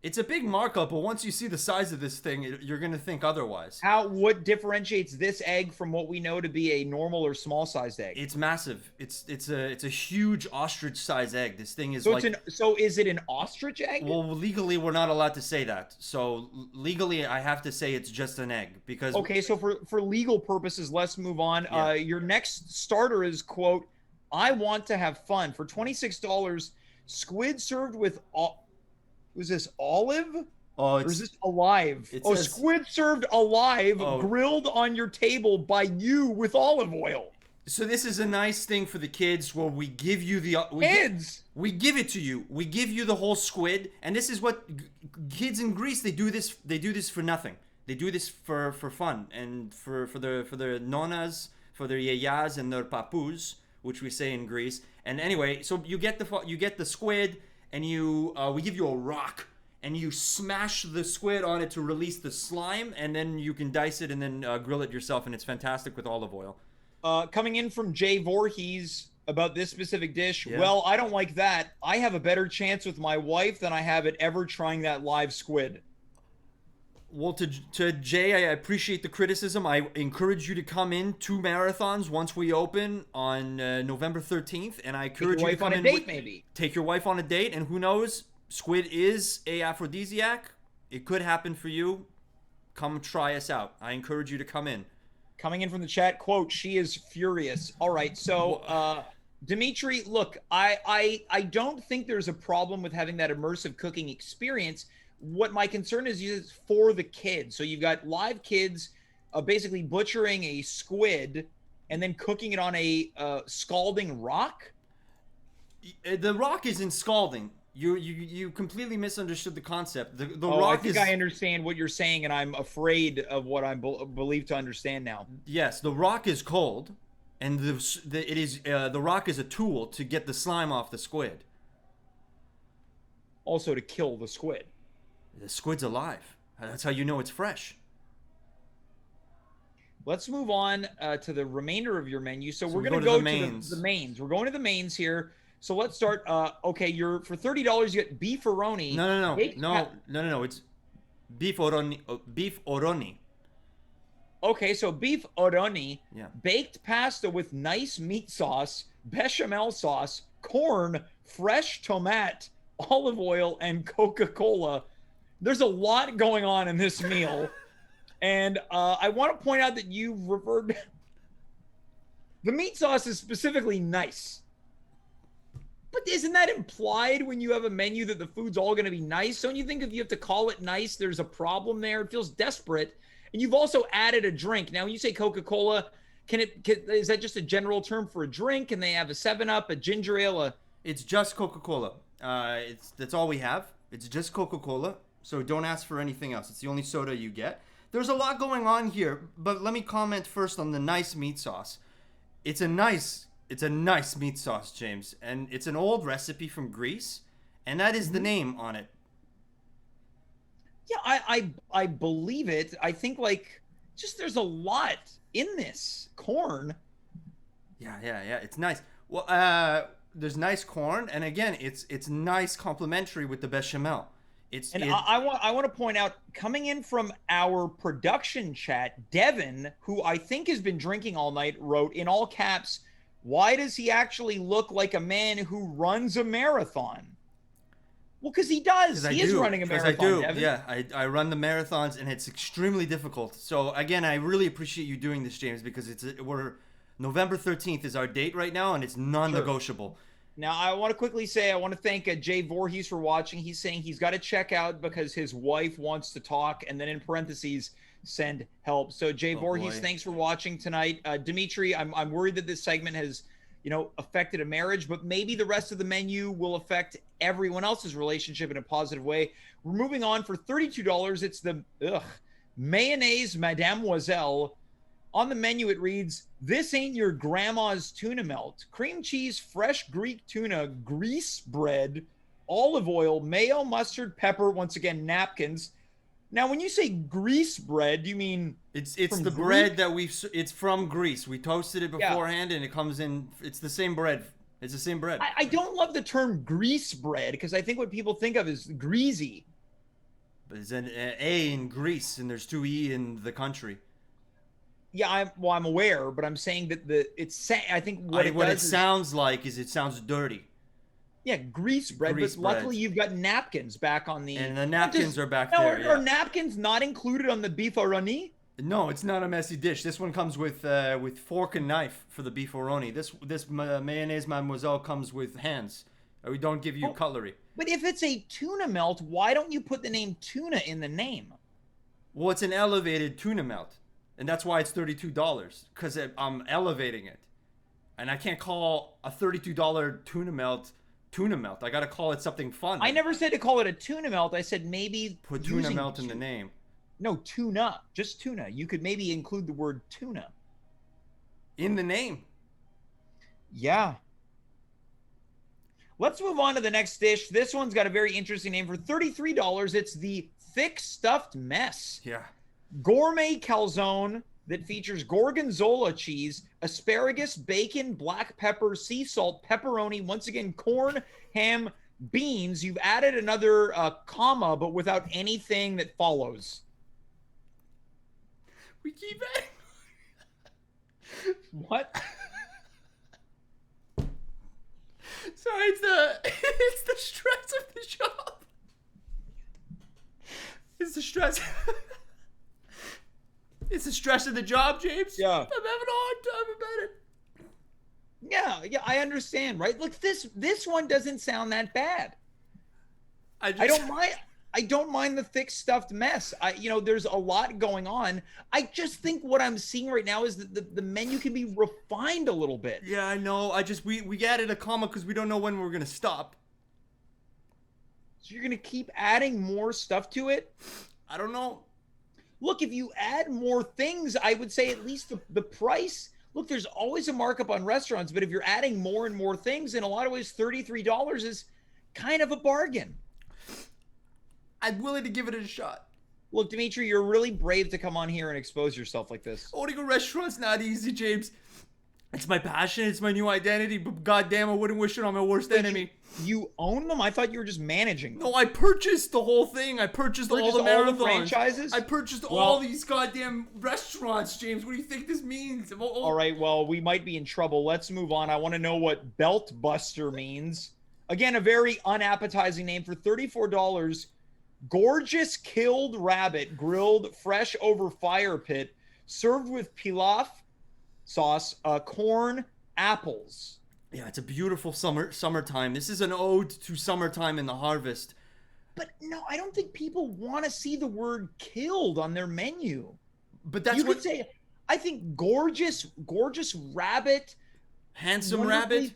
It's a big markup, but once you see the size of this thing, you're going to think otherwise. What differentiates this egg from what we know to be a normal or small sized egg? It's massive. It's a huge ostrich size egg. This thing is so is it an ostrich egg? Well, legally we're not allowed to say that. So legally I have to say it's just an egg because okay, so for legal purposes, let's move on. Yeah. Your next starter is, quote, I want to have fun. For $26, squid served with was this olive? Oh, or is this alive? Squid served alive, grilled on your table by you with olive oil. So this is a nice thing for the kids where we give you the we give it to you. We give you the whole squid, and this is what kids in Greece, they do this for nothing. They do this for fun and for their nonas, for their yayas and their papus, which we say in Greece. And anyway, so you get the squid, and we give you a rock, and you smash the squid on it to release the slime, and then you can dice it and then grill it yourself, and it's fantastic with olive oil. Coming in from Jay Voorhees about this specific dish. Yeah. Well, I don't like that. I have a better chance with my wife than I have at ever trying that live squid. Well, to Jay, I appreciate the criticism. I encourage you to come in 2 marathons once we open on November 13th, and I encourage you to come in. Take your wife on a date, and who knows, squid is a aphrodisiac. It could happen for you. Come try us out. I encourage you to come in. Coming in from the chat, quote, she is furious. All right, so Dimitri, look, I don't think there's a problem with having that immersive cooking experience. What my concern is for the kids. So you've got live kids basically butchering a squid and then cooking it on a scalding rock. The rock isn't scalding. You completely misunderstood the concept. The rock I think I understand what you're saying, and I'm afraid of what I believe to understand now. Yes, the rock is cold, and the rock is a tool to get the slime off the squid. Also to kill the squid. The squid's alive. That's how you know it's fresh. Let's move on to the remainder of your menu. So we're going to go to the mains. We're going to the mains here. So let's start. Okay, for $30 you get beefaroni. No. It's beef oroni. Beef oroni. Okay, so beef oroni. Yeah. Baked pasta with nice meat sauce, bechamel sauce, corn, fresh tomato, olive oil, and Coca-Cola. There's a lot going on in this meal. And I want to point out that you referred... The meat sauce is specifically nice. But isn't that implied when you have a menu that the food's all going to be nice? Don't you think if you have to call it nice, there's a problem there? It feels desperate. And you've also added a drink. Now, when you say Coca-Cola, is that just a general term for a drink? Can they have a 7-Up, a ginger ale? It's just Coca-Cola. That's all we have. It's just Coca-Cola. So don't ask for anything else. It's the only soda you get. There's a lot going on here, but let me comment first on the nice meat sauce. It's a nice meat sauce, James, and it's an old recipe from Greece, and that is the name on it. Yeah, I believe it. I think there's a lot in this corn. Yeah. It's nice. Well, there's nice corn, and again, it's nice complementary with the bechamel. I want to point out, coming in from our production chat, Devin, who I think has been drinking all night, wrote in all caps, "Why does he actually look like a man who runs a marathon?" Well, because he does. He is running a marathon, Devin. Yeah, I run the marathons, and it's extremely difficult. So again, I really appreciate you doing this, James, because we're November 13th is our date right now, and it's non-negotiable. Sure. Now, I want to quickly say, I want to thank Jay Voorhees for watching. He's saying he's got to check out because his wife wants to talk, and then in parentheses, send help. So, Jay Voorhees, thanks for watching tonight. Dimitri, I'm worried that this segment has, affected a marriage, but maybe the rest of the menu will affect everyone else's relationship in a positive way. We're moving on for $32. It's the mayonnaise Mademoiselle On the menu, it reads, "This ain't your grandma's tuna melt. Cream cheese, fresh Greek tuna, grease bread, olive oil, mayo, mustard, pepper, once again, napkins." Now, when you say grease bread, do you mean It's from the Greek? bread that it's from Greece. We toasted it beforehand, and it comes in. It's the same bread. It's the same bread. I don't love the term grease bread because I think what people think of is greasy. But it's an A in Greece, and there's 2 E in the country. Yeah, I'm aware, but I'm saying that I think what it sounds like is it sounds dirty. Yeah, grease bread. But luckily, you've got napkins back on the. And the napkins are back there. Are napkins not included on the beefaroni? No, it's not a messy dish. This one comes with fork and knife for the beefaroni. This mayonnaise mademoiselle comes with hands. We don't give you cutlery. But if it's a tuna melt, why don't you put the name tuna in the name? Well, it's an elevated tuna melt, and that's why it's $32 because I'm elevating it, and I can't call a $32 tuna melt. I gotta call it something fun. I never said to call it a tuna melt. I said maybe put tuna melt in the name. No, tuna. Just tuna. You could maybe include the word tuna in the name. Yeah. Let's move on to the next dish. This one's got a very interesting name. For $33, it's the thick stuffed mess. Yeah. Gourmet calzone that features gorgonzola cheese, asparagus, bacon, black pepper, sea salt, pepperoni, once again, corn, ham, beans. You've added another comma, but without anything that follows. We keep adding. What? Sorry, it's the stress of the job. It's the stress. It's the stress of the job, James. Yeah. I'm having a hard time about it. Yeah, I understand, right? Look, this one doesn't sound that bad. I don't mind the thick stuffed mess. There's a lot going on. I just think what I'm seeing right now is that the menu can be refined a little bit. Yeah, I know. We added a comma because we don't know when we're gonna stop. So you're gonna keep adding more stuff to it? I don't know. Look, if you add more things, I would say at least the price. Look, there's always a markup on restaurants, but if you're adding more and more things, in a lot of ways, $33 is kind of a bargain. I'm willing to give it a shot. Look, Dimitri, you're really brave to come on here and expose yourself like this. Owning a restaurant's not easy, James. It's my passion. It's my new identity. But goddamn, I wouldn't wish it on my worst enemy. You own them? I thought you were just managing them. No, I purchased the whole thing. I purchased all the marathons. All the franchises? I purchased all these goddamn restaurants, James. What do you think this means? All right, well, we might be in trouble. Let's move on. I want to know what Belt Buster means. Again, a very unappetizing name. For $34, gorgeous killed rabbit grilled fresh over fire pit, served with pilaf sauce, corn, apples. Yeah, it's a beautiful summertime. This is an ode to summertime and the harvest. But no, I don't think people want to see the word killed on their menu. But that's you could say, I think gorgeous rabbit. Handsome rabbit?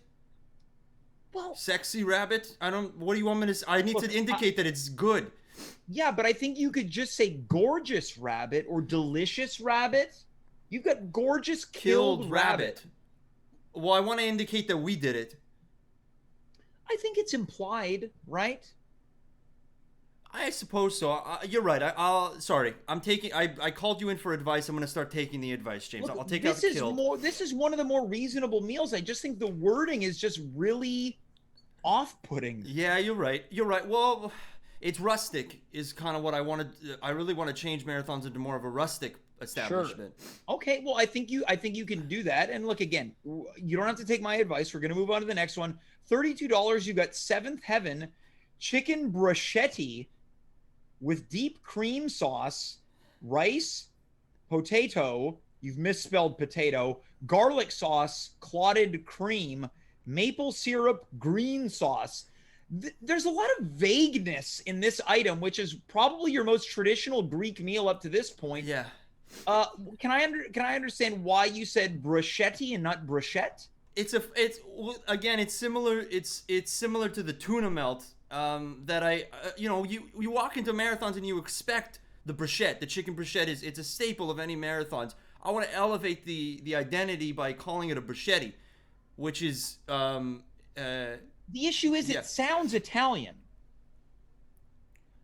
Well, sexy rabbit? What do you want me to say? I need to indicate that it's good. Yeah, but I think you could just say gorgeous rabbit or delicious rabbit. You've got gorgeous killed rabbit. Well, I want to indicate that we did it. I think it's implied, right? I suppose so. You're right. Sorry. I called you in for advice. I'm going to start taking the advice, James. Look, I'll take out the killed. This is one of the more reasonable meals. I just think the wording is just really off-putting. Yeah, you're right. Well, it's rustic is kind of what I wanted. I really want to change marathons into more of a rustic establishment. Sure. Okay, well, I think you can do that. And look, again, you don't have to take my advice. We're going to move on to the next one. $32, you've got Seventh Heaven chicken bruschetta with deep cream sauce, rice, potato, you've misspelled potato, garlic sauce, clotted cream, maple syrup, green sauce. There's a lot of vagueness in this item, which is probably your most traditional Greek meal up to this point. Yeah. Can I understand why you said bruschetta and not bruschette? It's similar. It's similar to the tuna melt. That you walk into marathons and you expect the bruschette. The chicken bruschette it's a staple of any marathons. I want to elevate the identity by calling it a bruschetta, which is the issue is it sounds Italian.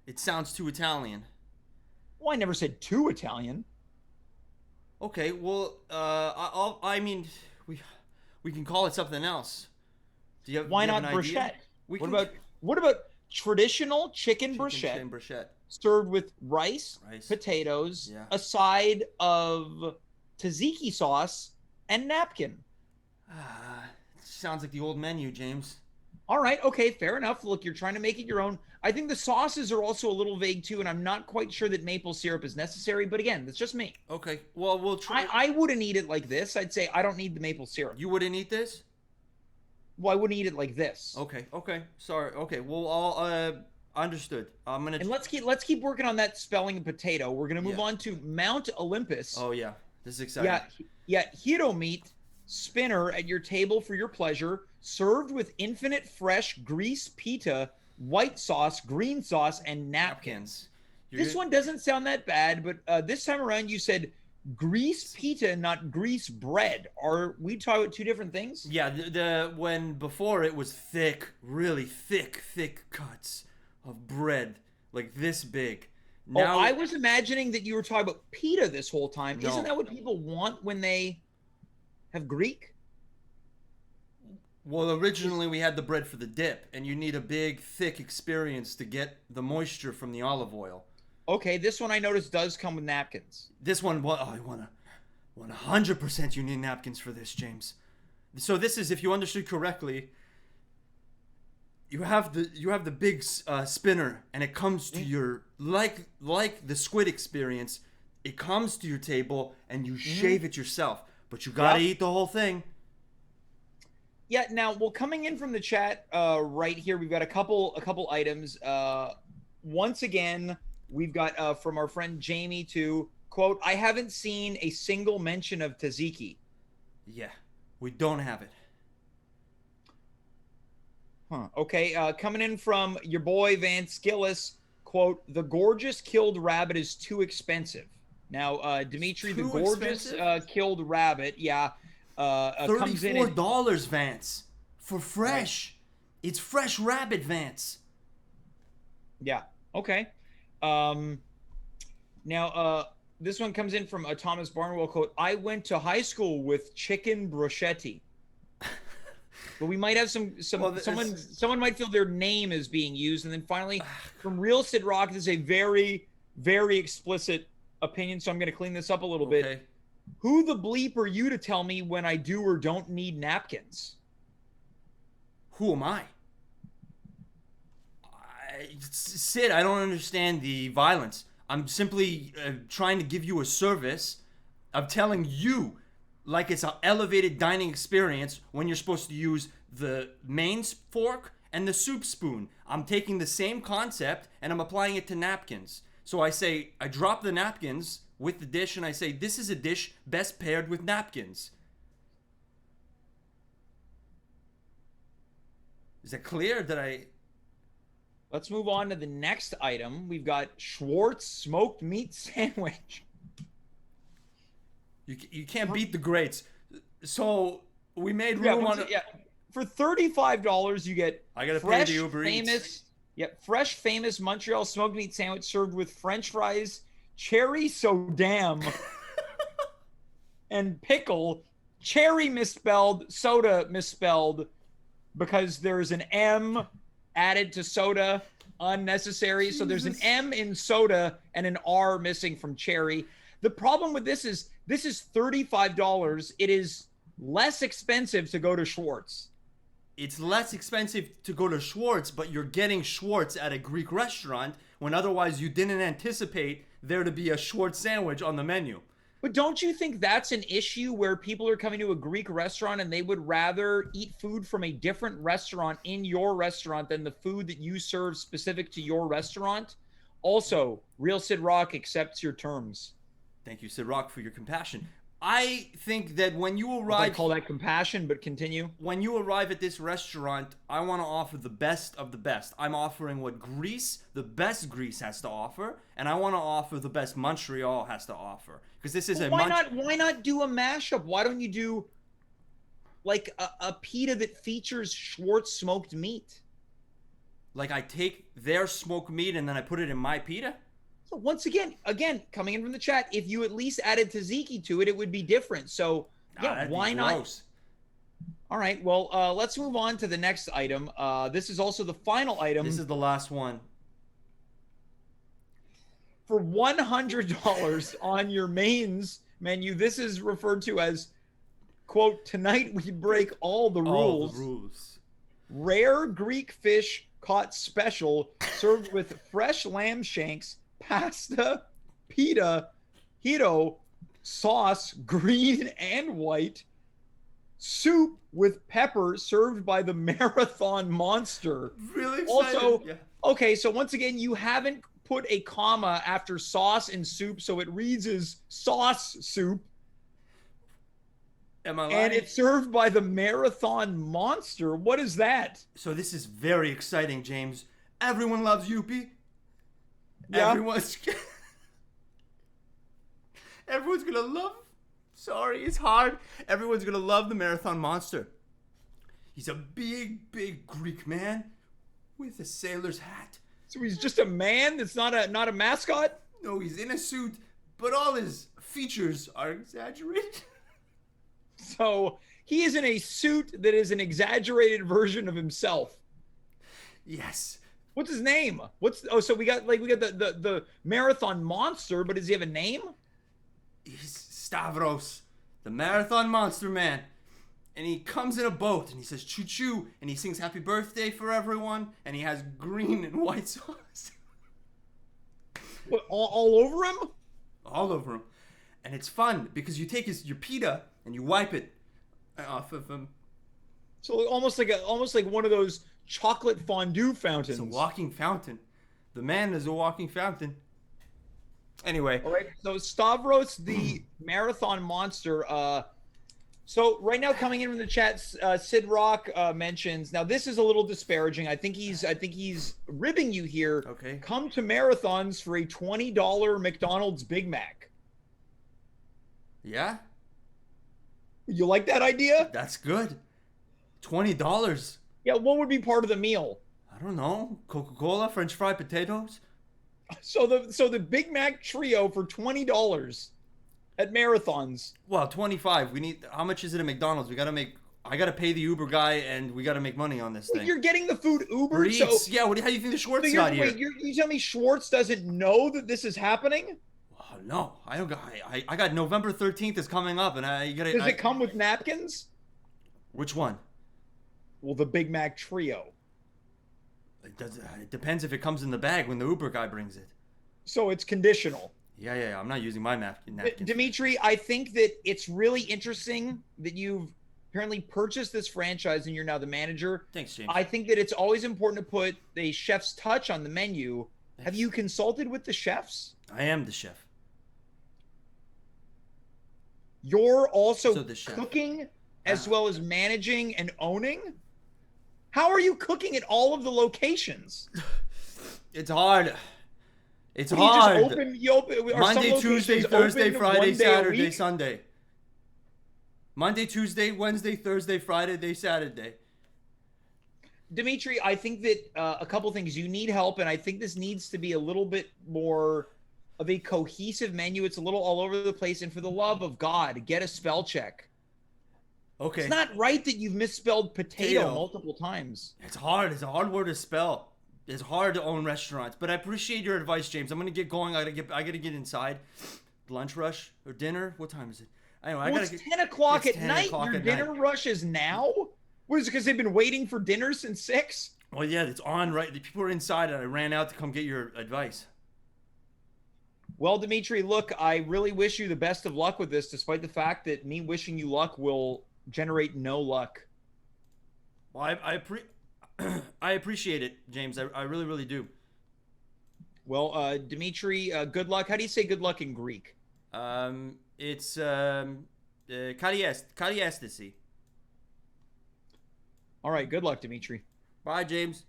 It sounds too Italian. Well, I never said too Italian. Okay, well, I mean, we can call it something else. Do you have? Why do you have not an bruschetta? idea? What about traditional chicken bruschetta served with rice, potatoes, a side of tzatziki sauce, and napkin? Sounds like the old menu, James. All right, okay, fair enough. Look, you're trying to make it your own. I think the sauces are also a little vague too, and I'm not quite sure that maple syrup is necessary. But again, that's just me. Okay, well, we'll try. I wouldn't eat it like this. I'd say I don't need the maple syrup. You wouldn't eat this? Well, I wouldn't eat it like this. Okay. Sorry. Okay, well, all understood. I'm gonna. And let's keep working on that spelling of potato. We're gonna move on to Mount Olympus. Oh yeah, this is exciting. Yeah. Hero meat spinner at your table for your pleasure, served with infinite fresh grease pita, white sauce, green sauce, and napkins. This one doesn't sound that bad, but this time around you said grease pita, not grease bread. Are we talking about two different things? Yeah, the when before it was thick, really thick cuts of bread, like this big. Now, I was imagining that you were talking about pita this whole time. No. Isn't that what people want when they have Greek? Well, originally we had the bread for the dip, and you need a big, thick experience to get the moisture from the olive oil. Okay, this one I noticed does come with napkins. This one, I want 100% you need napkins for this, James. So this is, if you understood correctly, you have the big spinner, and it comes to your like the squid experience. It comes to your table, and you shave it yourself, but you gotta eat the whole thing. Yeah. Now, well, coming in from the chat right here, we've got a couple items. Once again, we've got from our friend Jamie to quote, "I haven't seen a single mention of tzatziki." Yeah, we don't have it. Huh. Okay. Coming in from your boy Vance Gillis, quote, "The gorgeous killed rabbit is too expensive." Now, Dimitri, the gorgeous killed rabbit, comes in $34, Vance, for fresh. Right. It's fresh rabbit, Vance. Yeah. Okay. Now, this one comes in from Thomas Barnwell, quote, "I went to high school with chicken bruschetti." But we might have someone might feel their name is being used. And then finally, from Real Sid Rock, this is a very, very explicit opinion, so I'm going to clean this up a little bit. Who the bleep are you to tell me when I do or don't need napkins? Who am I? Sid, I don't understand the violence. I'm simply trying to give you a service of telling you like it's an elevated dining experience when you're supposed to use the main fork and the soup spoon. I'm taking the same concept and I'm applying it to napkins. So I drop the napkins with the dish and I say, this is a dish best paired with napkins. Is that clear? Let's move on to the next item. We've got Schwartz smoked meat sandwich. You can't beat the greats. So we made room for $35 you get pay the Uber Eats. Fresh famous Montreal smoked meat sandwich served with French fries, cherry sodam, and pickle. Cherry misspelled, soda misspelled, because there's an M added to soda, unnecessary. Jesus. So there's an M in soda and an R missing from cherry. The problem with this is $35. It is less expensive to go to Schwartz. It's less expensive to go to Schwartz, but you're getting Schwartz at a Greek restaurant when otherwise you didn't anticipate there to be a Schwartz sandwich on the menu. But don't you think that's an issue where people are coming to a Greek restaurant and they would rather eat food from a different restaurant in your restaurant than the food that you serve specific to your restaurant? Also, Real Sid Rock accepts your terms. Thank you, Sid Rock, for your compassion. I think that when you arrive, I call that compassion, but continue. When you arrive at this restaurant, I want to offer the best of the best. I'm offering what Greece, the best Greece has to offer, and I want to offer the best Montreal has to offer. Because this is why not do a mashup? Why don't you do like a pita that features Schwartz smoked meat? Like I take their smoked meat and then I put it in my pita? So once again, coming in from the chat, if you at least added tzatziki to it, it would be different. So yeah, why not? All right, well, let's move on to the next item. This is also the final item. This is the last one. For $100 on your mains menu, this is referred to as, quote, tonight we break all the rules. All the rules. Rare Greek fish caught special, served with fresh lamb shanks, pasta, pita, hito, sauce, green and white, soup with pepper, served by the Marathon Monster. Really excited. Also, yeah. Okay, so once again, you haven't put a comma after sauce and soup, so it reads as sauce soup. Am I lying? And it's served by the Marathon Monster. What is that? So this is very exciting, James. Everyone loves Yuppie. Yeah. Everyone's gonna love. Sorry, it's hard. Everyone's gonna love the Marathon Monster. He's a big, big Greek man with a sailor's hat. So he's just a man that's not a mascot? No, he's in a suit, but all his features are exaggerated. So he is in a suit that is an exaggerated version of himself. Yes. What's his name? So we got the Marathon Monster, but does he have a name? He's Stavros, the Marathon Monster Man. And he comes in a boat and he says choo choo and he sings happy birthday for everyone and he has green and white sauce. What, all over him? All over him. And it's fun because you take your pita and you wipe it off of him. So almost like one of those chocolate fondue fountains. It's a walking fountain. The man is a walking fountain. Anyway. All right. So Stavros, the Marathon Monster. So right now, coming in from the chat, Sid Rock mentions. Now this is a little disparaging. I think he's ribbing you here. Okay. Come to marathons for a $20 McDonald's Big Mac. Yeah. You like that idea? That's good. $20. Yeah. What would be part of the meal? I don't know. Coca-Cola, French fried potatoes. So the Big Mac trio for $20 at marathons. Well, 25. We need. How much is it at McDonald's? I gotta pay the Uber guy, and we gotta make money on this thing. You're getting the food Uber. So yeah. How do you think the Schwartz got here? Wait, you tell me Schwartz doesn't know that this is happening? Oh, no, I don't. I got November 13th is coming up, and Does it come with napkins? Which one? Well, the Big Mac trio. It depends if it comes in the bag when the Uber guy brings it. So it's conditional. Yeah. I'm not using my napkin. Dimitri, I think that it's really interesting that you've apparently purchased this franchise and you're now the manager. Thanks, James. I think that it's always important to put a chef's touch on the menu. Thanks. Have you consulted with the chefs? I am the chef. You're also the chef. Cooking as well as managing and owning? How are you cooking at all of the locations? It's hard. It's hard. You open Monday, Tuesday, Thursday, Friday, Saturday, Sunday. Monday, Tuesday, Wednesday, Thursday, Friday, Saturday. Dimitri, I think that a couple things. You need help, and I think this needs to be a little bit more of a cohesive menu. It's a little all over the place, and for the love of God, get a spell check. Okay. It's not right that you've misspelled potato multiple times. It's hard. It's a hard word to spell. It's hard to own restaurants, but I appreciate your advice, James. I'm gonna get going. I gotta get inside. Lunch rush or dinner? What time is it? Anyway, it's 10 o'clock at night. Your dinner rush is now? What is it, because they've been waiting for dinner since 6? Well, yeah, it's on right. The people are inside, and I ran out to come get your advice. Well, Dimitri, look, I really wish you the best of luck with this, despite the fact that me wishing you luck will generate no luck. Well, I appreciate it, James. I really, really do. Well, Dimitri, good luck. How do you say good luck in Greek? It's Kariestesi. All right, good luck, Dimitri. Bye, James.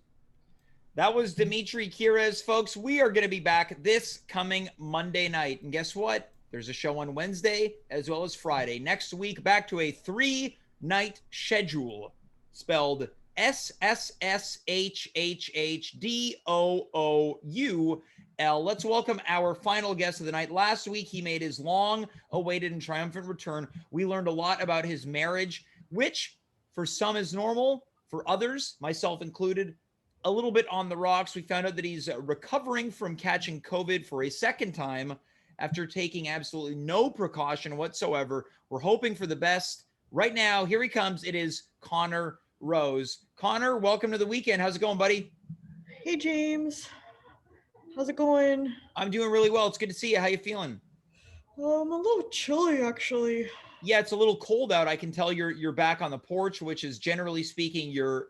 That was Dimitri Kyres, folks. We are going to be back this coming Monday night. And guess what? There's a show on Wednesday as well as Friday. Next week, back to a 3-night schedule spelled SSSHHHDOOUL. Let's welcome our final guest of the night. Last week, he made his long-awaited and triumphant return. We learned a lot about his marriage, which for some is normal, for others, myself included, a little bit on the rocks. We found out that he's recovering from catching COVID for a second time after taking absolutely no precaution whatsoever. We're hoping for the best. Right now, here he comes. It is Conor Rose. Conor, welcome to the weekend. How's it going, buddy? Hey, James. How's it going? I'm doing really well. It's good to see you. How you feeling? I'm a little chilly, actually. Yeah, it's a little cold out. I can tell you're back on the porch, which is generally speaking your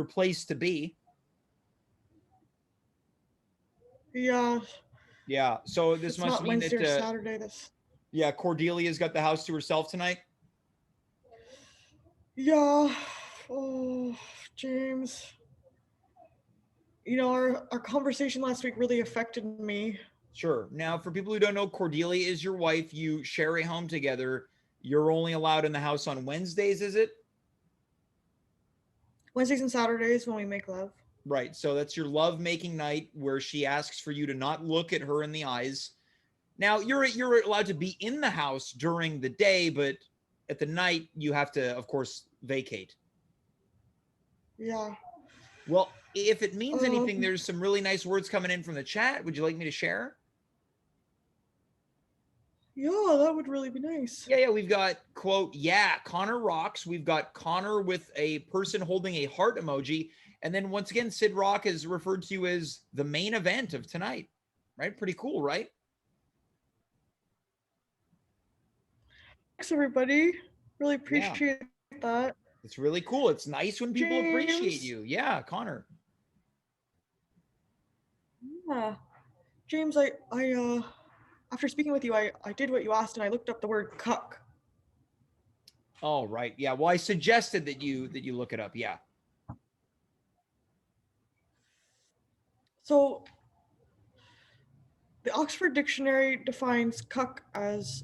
place to be. Yeah. Yeah. So this it's must not mean Wednesday that or Saturday. Yeah, Cordelia's got the house to herself tonight. Yeah. Oh, James. You know, our conversation last week really affected me. Sure. Now, for people who don't know, Cordelia is your wife. You share a home together. You're only allowed in the house on Wednesdays, is it? Wednesdays and Saturdays when we make love. Right. So that's your love-making night where she asks for you to not look at her in the eyes. Now, you're allowed to be in the house during the day, but at the night, you have to, of course, vacate. Yeah. Well, if it means anything, there's some really nice words coming in from the chat. Would you like me to share? Yeah, that would really be nice. Yeah, we've got, quote, yeah, Conor rocks. We've got Conor with a person holding a heart emoji. And then once again, Sid Rock is referred to as the main event of tonight. Right? Pretty cool, right? Thanks, everybody. Really appreciate that. It's really cool. It's nice when people appreciate you. Yeah, Conor. Yeah. James, I after speaking with you, I did what you asked and I looked up the word cuck. Oh, right. Yeah. Well, I suggested that you look it up. Yeah. So the Oxford Dictionary defines cuck as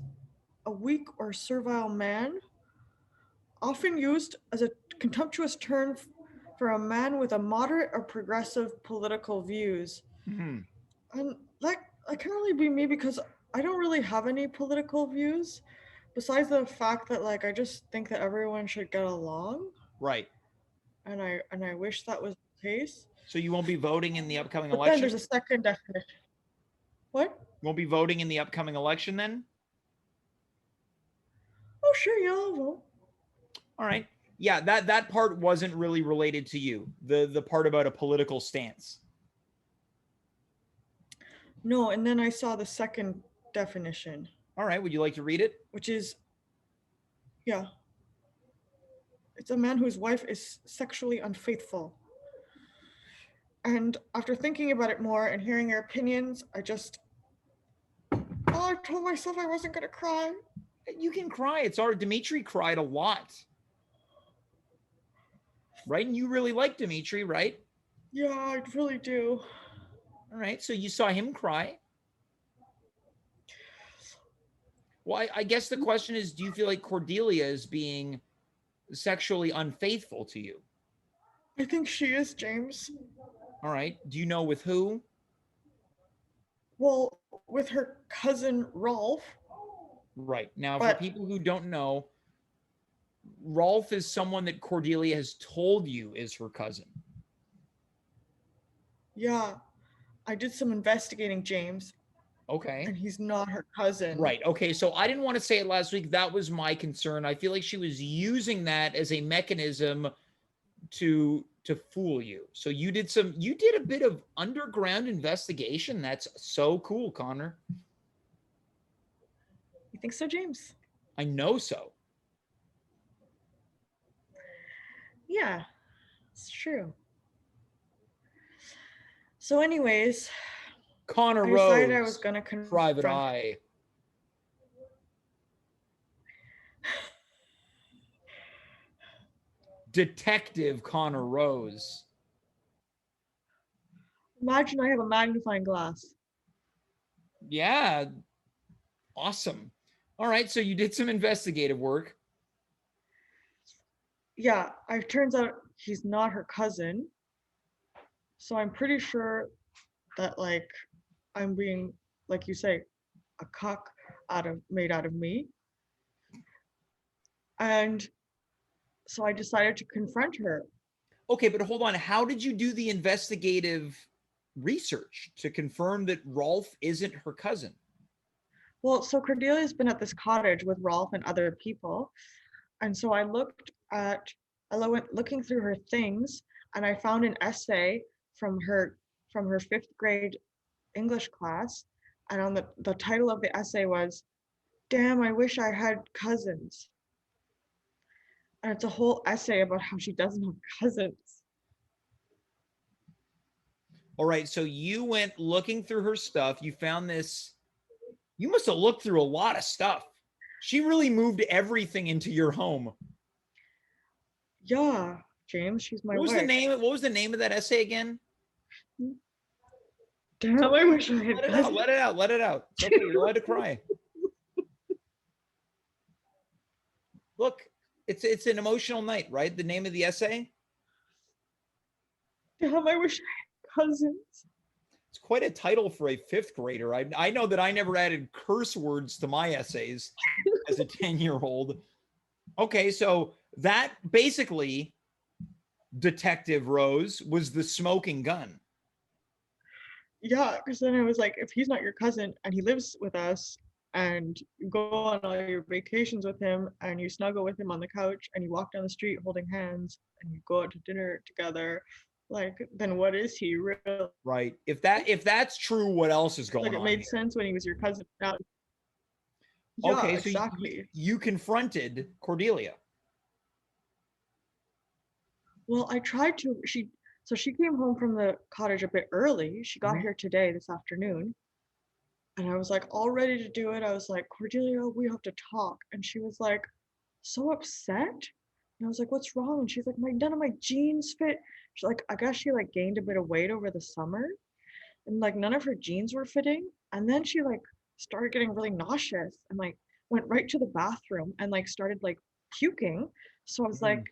a weak or servile man, often used as a contemptuous term for a man with a moderate or progressive political views. Mm-hmm. And that can only be me because I don't really have any political views besides the fact that I just think that everyone should get along. Right. And I wish that was the case. So you won't be voting in the upcoming but election? Then there's a second definition. What? You won't be voting in the upcoming election then? Oh, sure, yeah, I'll vote. All right. Yeah, that part wasn't really related to you. The part about a political stance. No, and then I saw the second definition. All right, would you like to read it? Which is, yeah. It's a man whose wife is sexually unfaithful. And after thinking about it more and hearing your opinions, I told myself I wasn't going to cry. You can cry. It's already, Dimitri cried a lot. Right? And you really like Dimitri, right? Yeah, I really do. All right, so you saw him cry. Well, I guess the question is, do you feel like Cordelia is being sexually unfaithful to you? I think she is, James. All right. Do you know with who? Well, with her cousin, Rolf. Right. Now, for people who don't know, Rolf is someone that Cordelia has told you is her cousin. Yeah. I did some investigating, James. Okay. And he's not her cousin. Right. Okay. So I didn't want to say it last week. That was my concern. I feel like she was using that as a mechanism to fool you. So you did a bit of underground investigation. That's so cool, Conor. You think so, James? I know so. Yeah, it's true. So anyways, Conor Rose, decided I was gonna confront. Private Eye. Detective Conor Rose. Imagine I have a magnifying glass. Yeah. Awesome. All right. So you did some investigative work. Yeah, it turns out he's not her cousin. So I'm pretty sure that like I'm being, like you say, a cuck made out of me. And so I decided to confront her. Okay, but hold on. How did you do the investigative research to confirm that Rolf isn't her cousin? Well, so Cordelia's been at this cottage with Rolf and other people. And so I went looking through her things, and I found an essay from her fifth grade English class. And on the title of the essay was, "Damn, I wish I had cousins." And it's a whole essay about how she doesn't have cousins. All right, so you went looking through her stuff. You found this. You must have looked through a lot of stuff. She really moved everything into your home. Yeah, James, she's my What was wife. the name? What was the name of that essay again? Damn, I wish I had Let it cousins. out. Let it out. Let it out. It's okay. You're allowed to cry. Look, it's an emotional night, right? The name of the essay. Damn, I wish I had cousins. It's quite a title for a fifth grader. I know that I never added curse words to my essays as a 10-year-old. Okay, so that basically, Detective Rose, was the smoking gun. Yeah, because then I was like, if he's not your cousin and he lives with us and you go on all your vacations with him and you snuggle with him on the couch and you walk down the street holding hands and you go out to dinner together, like, then what is he really? Right. If that's true, what else is going Like, it on made here? sense when he was your cousin. Now, yeah, Okay, so exactly. you confronted Cordelia. Well, I tried to. So she came home from the cottage a bit early. She got Mhm. here today, this afternoon. And I was like all ready to do it. I was like, "Cordelia, we have to talk." And she was like so upset. And I was like, "What's wrong?" And she's like, none of my jeans fit. She's like, I guess she like gained a bit of weight over the summer and like none of her jeans were fitting. And then she like started getting really nauseous and like went right to the bathroom and like started like puking. So I was like, Mhm.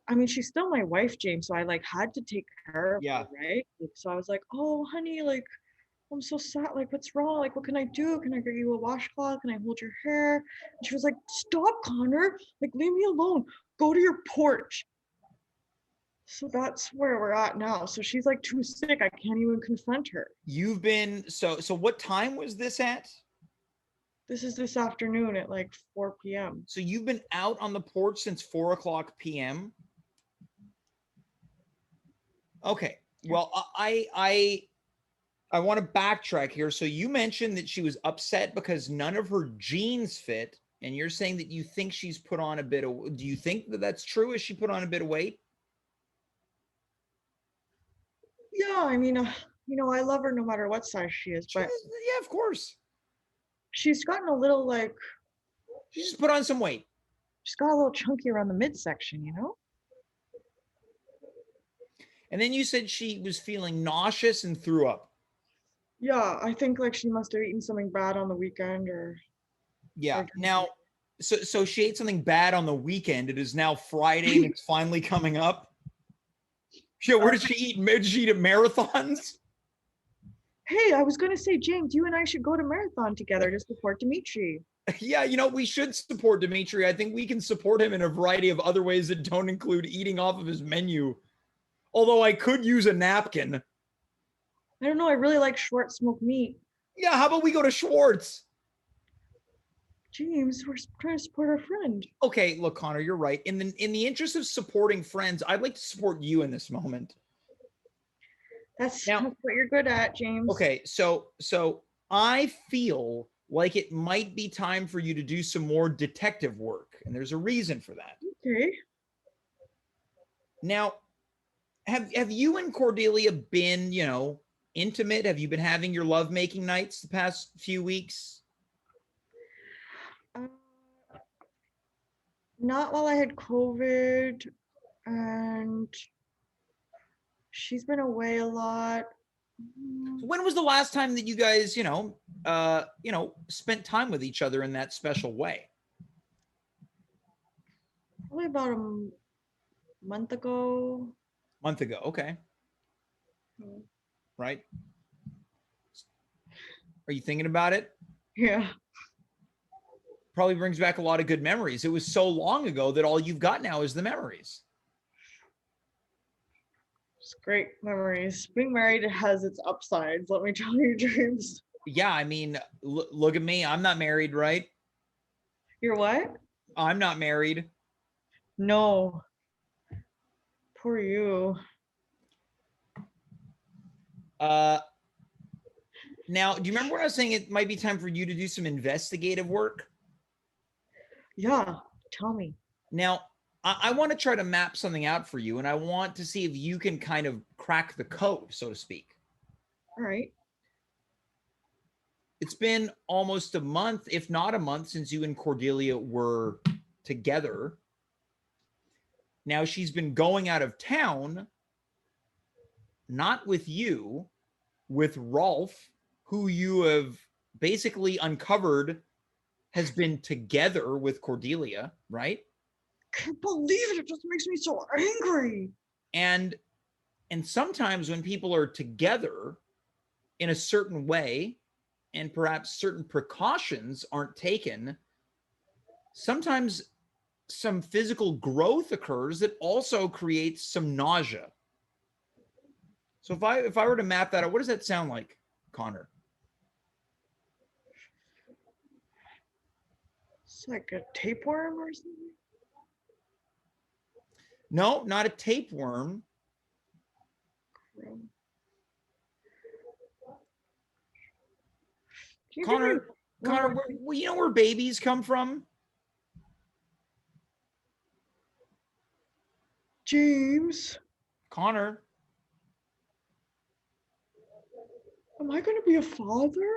I mean, she's still my wife, James. So I like had to take care of Yeah. her, right? Like, so I was like, "Oh, honey, like I'm so sad. Like, what's wrong? Like, what can I do? Can I get you a washcloth? Can I hold your hair?" And she was like, "Stop, Connor. Like, leave me alone. Go to your porch." So that's where we're at now. So she's like too sick. I can't even confront her. You've been so what time was this at? This is this afternoon at like 4 p.m. So you've been out on the porch since 4 o'clock p.m. Okay. Well, I want to backtrack here. So you mentioned that she was upset because none of her jeans fit, and you're saying that you think she's put on a bit of. Do you think that that's true? Has she put on a bit of weight? Yeah, I mean, I love her no matter what size she is, but Yeah, of course. she's gotten a little like, She just put on some weight. she's got a little chunky around the midsection, And then you said she was feeling nauseous and threw up. Yeah, I think like she must have eaten something bad on the weekend or Yeah. Now, so she ate something bad on the weekend. It is now Friday and it's finally coming up. Yeah, where did she eat? Did she eat at marathons? Hey, I was gonna say, James, you and I should go to marathon together to support Dimitri. Yeah, we should support Dimitri. I think we can support him in a variety of other ways that don't include eating off of his menu. Although I could use a napkin. I don't know, I really like Schwartz smoked meat. Yeah, how about we go to Schwartz? James, we're trying to support our friend. Okay, look, Connor, you're right. In the interest of supporting friends, I'd like to support you in this moment. That's Now, what you're good at, James. Okay, so I feel like it might be time for you to do some more detective work, and there's a reason for that. Okay. Now, have you and Cordelia been, intimate? Have you been having your lovemaking nights the past few weeks? Not while I had COVID. and she's been away a lot. When was the last time that you guys, spent time with each other in that special way? Probably about a month ago. Month ago, okay. Right. Are you thinking about it? Yeah. Probably brings back a lot of good memories. It was so long ago that all you've got now is the memories. It's great memories. Being married has its upsides, let me tell you, James. Yeah, I mean, look at me. I'm not married, right? You're what? I'm not married. No. Poor you. Now, do you remember when I was saying it might be time for you to do some investigative work? Yeah, tell me. Now, I want to try to map something out for you, and I want to see if you can kind of crack the code, so to speak. All right. It's been almost a month, if not a month, since you and Cordelia were together. Now she's been going out of town, not with you, with Rolf, who you have basically uncovered has been together with Cordelia, right? Can't believe it. It just makes me so angry. And sometimes when people are together in a certain way, and perhaps certain precautions aren't taken, sometimes some physical growth occurs that also creates some nausea. So if I were to map that out, what does that sound like, Connor? It's like a tapeworm or something. No, not a tapeworm. Connor, well, you know where babies come from? James. Connor. Am I going to be a father?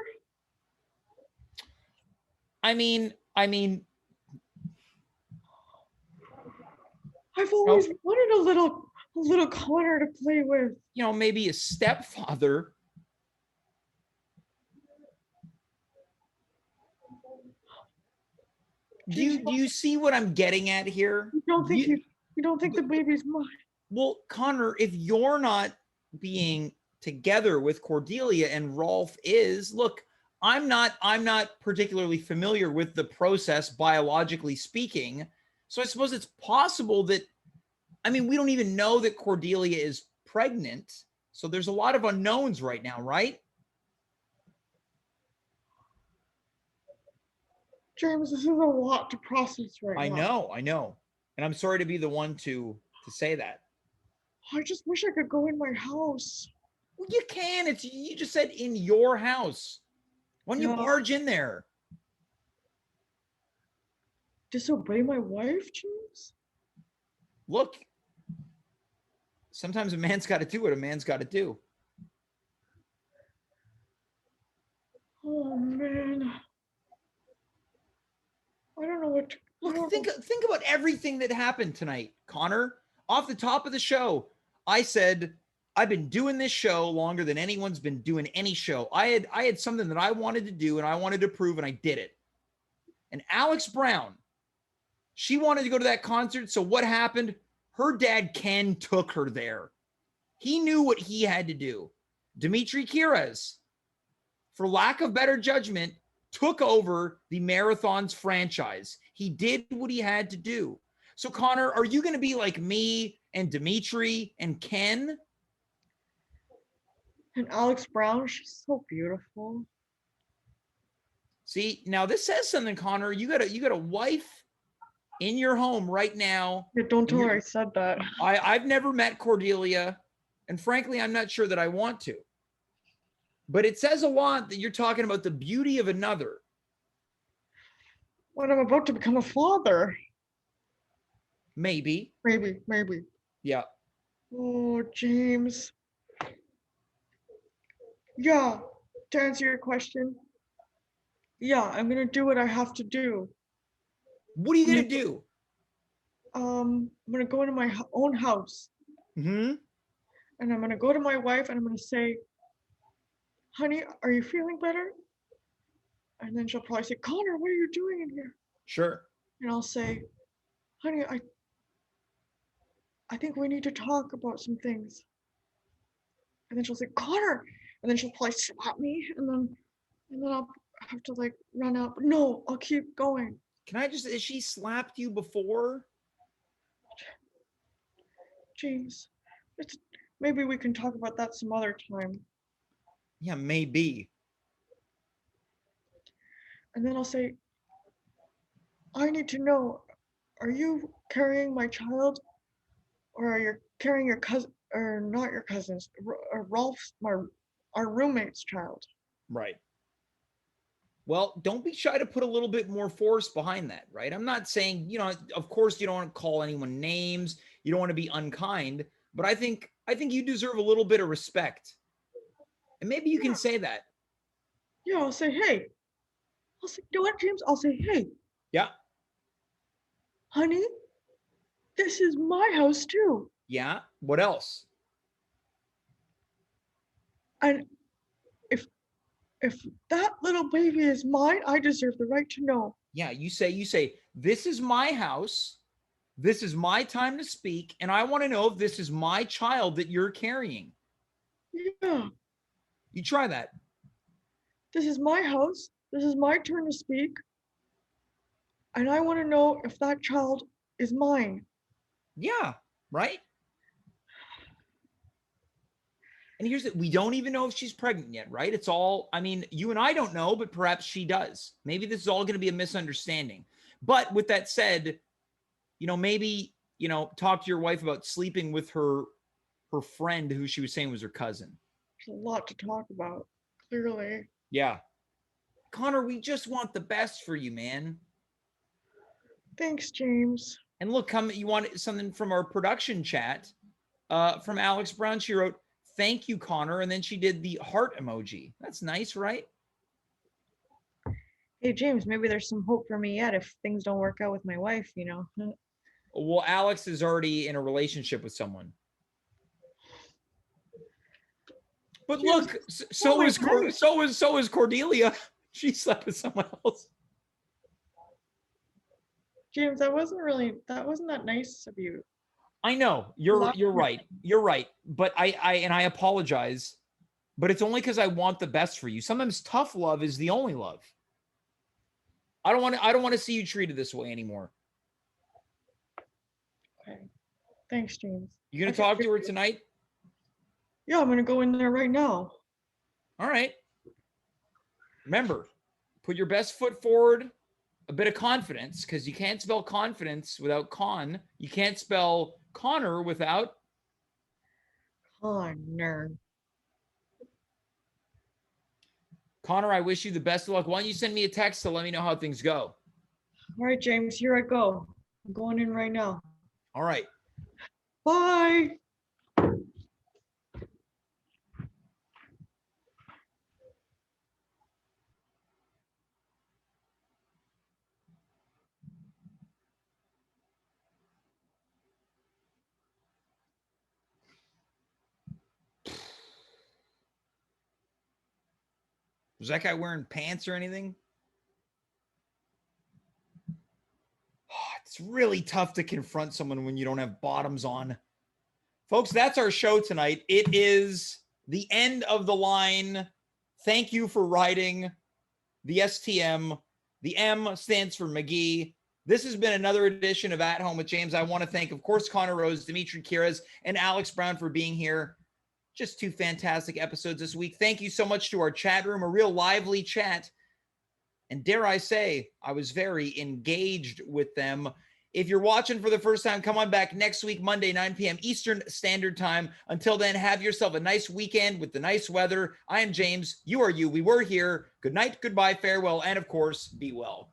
I mean, I've always wanted a little Connor to play with. Maybe a stepfather. Do you see what I'm getting at here? You don't think the baby's mine? Well, Connor, if you're not being together with Cordelia and Rolf is, look, I'm not particularly familiar with the process biologically speaking. So I suppose it's possible that, we don't even know that Cordelia is pregnant. So there's a lot of unknowns right now, right? James, this is a lot to process right now. I know. And I'm sorry to be the one to say that. I just wish I could go in my house. Well, you can. You just said in your house. Why don't you barge in there? Disobey my wife, James? Look, sometimes a man's got to do what a man's got to do. Oh, man. I don't know what to... Look, think about everything that happened tonight, Connor. Off the top of the show, I said, I've been doing this show longer than anyone's been doing any show. I had something that I wanted to do and I wanted to prove, and I did it. And Alex Brown, she wanted to go to that concert. So what happened? Her dad, Ken, took her there. He knew what he had to do. Dimitri Kyres, for lack of better judgment, took over the Marathons franchise. He did what he had to do. So, Connor, are you going to be like me and Dimitri and Ken? And Alex Brown, she's so beautiful. See, now this says something, Connor. You got a wife in your home right now. Yeah, don't tell her I said that. I've never met Cordelia, and frankly, I'm not sure that I want to. But it says a lot that you're talking about the beauty of another. When I'm about to become a father. Maybe. Yeah. Oh, James. Yeah, to answer your question. Yeah, I'm going to do what I have to do. What are you going to do? I'm gonna go into my own house. Mm-hmm. And I'm gonna go to my wife and I'm gonna say, honey, are you feeling better? And then she'll probably say, Connor, what are you doing in here? Sure. And I'll say, honey, I think we need to talk about some things. And then she'll say, Connor, and then she'll probably slap me, and then I'll have to like run out. But no, I'll keep going. Has she slapped you before? James, maybe we can talk about that some other time. Yeah, maybe. And then I'll say, I need to know, are you carrying my child, or are you carrying your cousin, or not your cousin's, or Rolf's, our roommate's child? Right. Well, don't be shy to put a little bit more force behind that, right? I'm not saying, of course you don't want to call anyone names. You don't want to be unkind, but I think you deserve a little bit of respect. And maybe you can say that. Yeah, I'll say, hey. I'll say, you know what, James? I'll say, hey. Yeah. Honey, this is my house too. Yeah. What else? And if that little baby is mine, I deserve the right to know. Yeah, you say, this is my house. This is my time to speak. And I want to know if this is my child that you're carrying. Yeah. You try that. This is my house. This is my turn to speak. And I want to know if that child is mine. Yeah, right? And here's we don't even know if she's pregnant yet, right? It's all, you and I don't know, but perhaps she does. Maybe this is all going to be a misunderstanding. But with that said, maybe, talk to your wife about sleeping with her friend who she was saying was her cousin. There's a lot to talk about, clearly. Yeah. Connor, we just want the best for you, man. Thanks, James. And look, you want something from our production chat from Alex Brown. She wrote, thank you, Connor. And then she did the heart emoji. That's nice, right? Hey, James, maybe there's some hope for me yet if things don't work out with my wife, Well, Alex is already in a relationship with someone. But look, so is Cordelia. She slept with someone else. James, that wasn't that nice of you. I know. You're right. You're right. But I apologize. But it's only because I want the best for you. Sometimes tough love is the only love. I don't want to see you treated this way anymore. Okay. Thanks, James. You gonna talk to her tonight? Yeah, I'm gonna go in there right now. All right. Remember, put your best foot forward, a bit of confidence, because you can't spell confidence without con. You can't spell Connor without Connor. Connor, I wish you the best of luck. Why don't you send me a text to let me know how things go? All right, James, here I go. I'm going in right now. All right. Bye. Was that guy wearing pants or anything? Oh, it's really tough to confront someone when you don't have bottoms on. Folks, that's our show tonight. It is the end of the line. Thank you for riding the STM. The M stands for McGee. This has been another edition of At Home with James. I want to thank, of course, Conor Rose, Dimitri Kyres, and Alex Brown for being here. Just two fantastic episodes this week. Thank you so much to our chat room, a real lively chat. And dare I say, I was very engaged with them. If you're watching for the first time, come on back next week, Monday, 9 p.m. Eastern Standard Time. Until then, have yourself a nice weekend with the nice weather. I am James. You are you. We were here. Good night, goodbye, farewell, and of course, be well.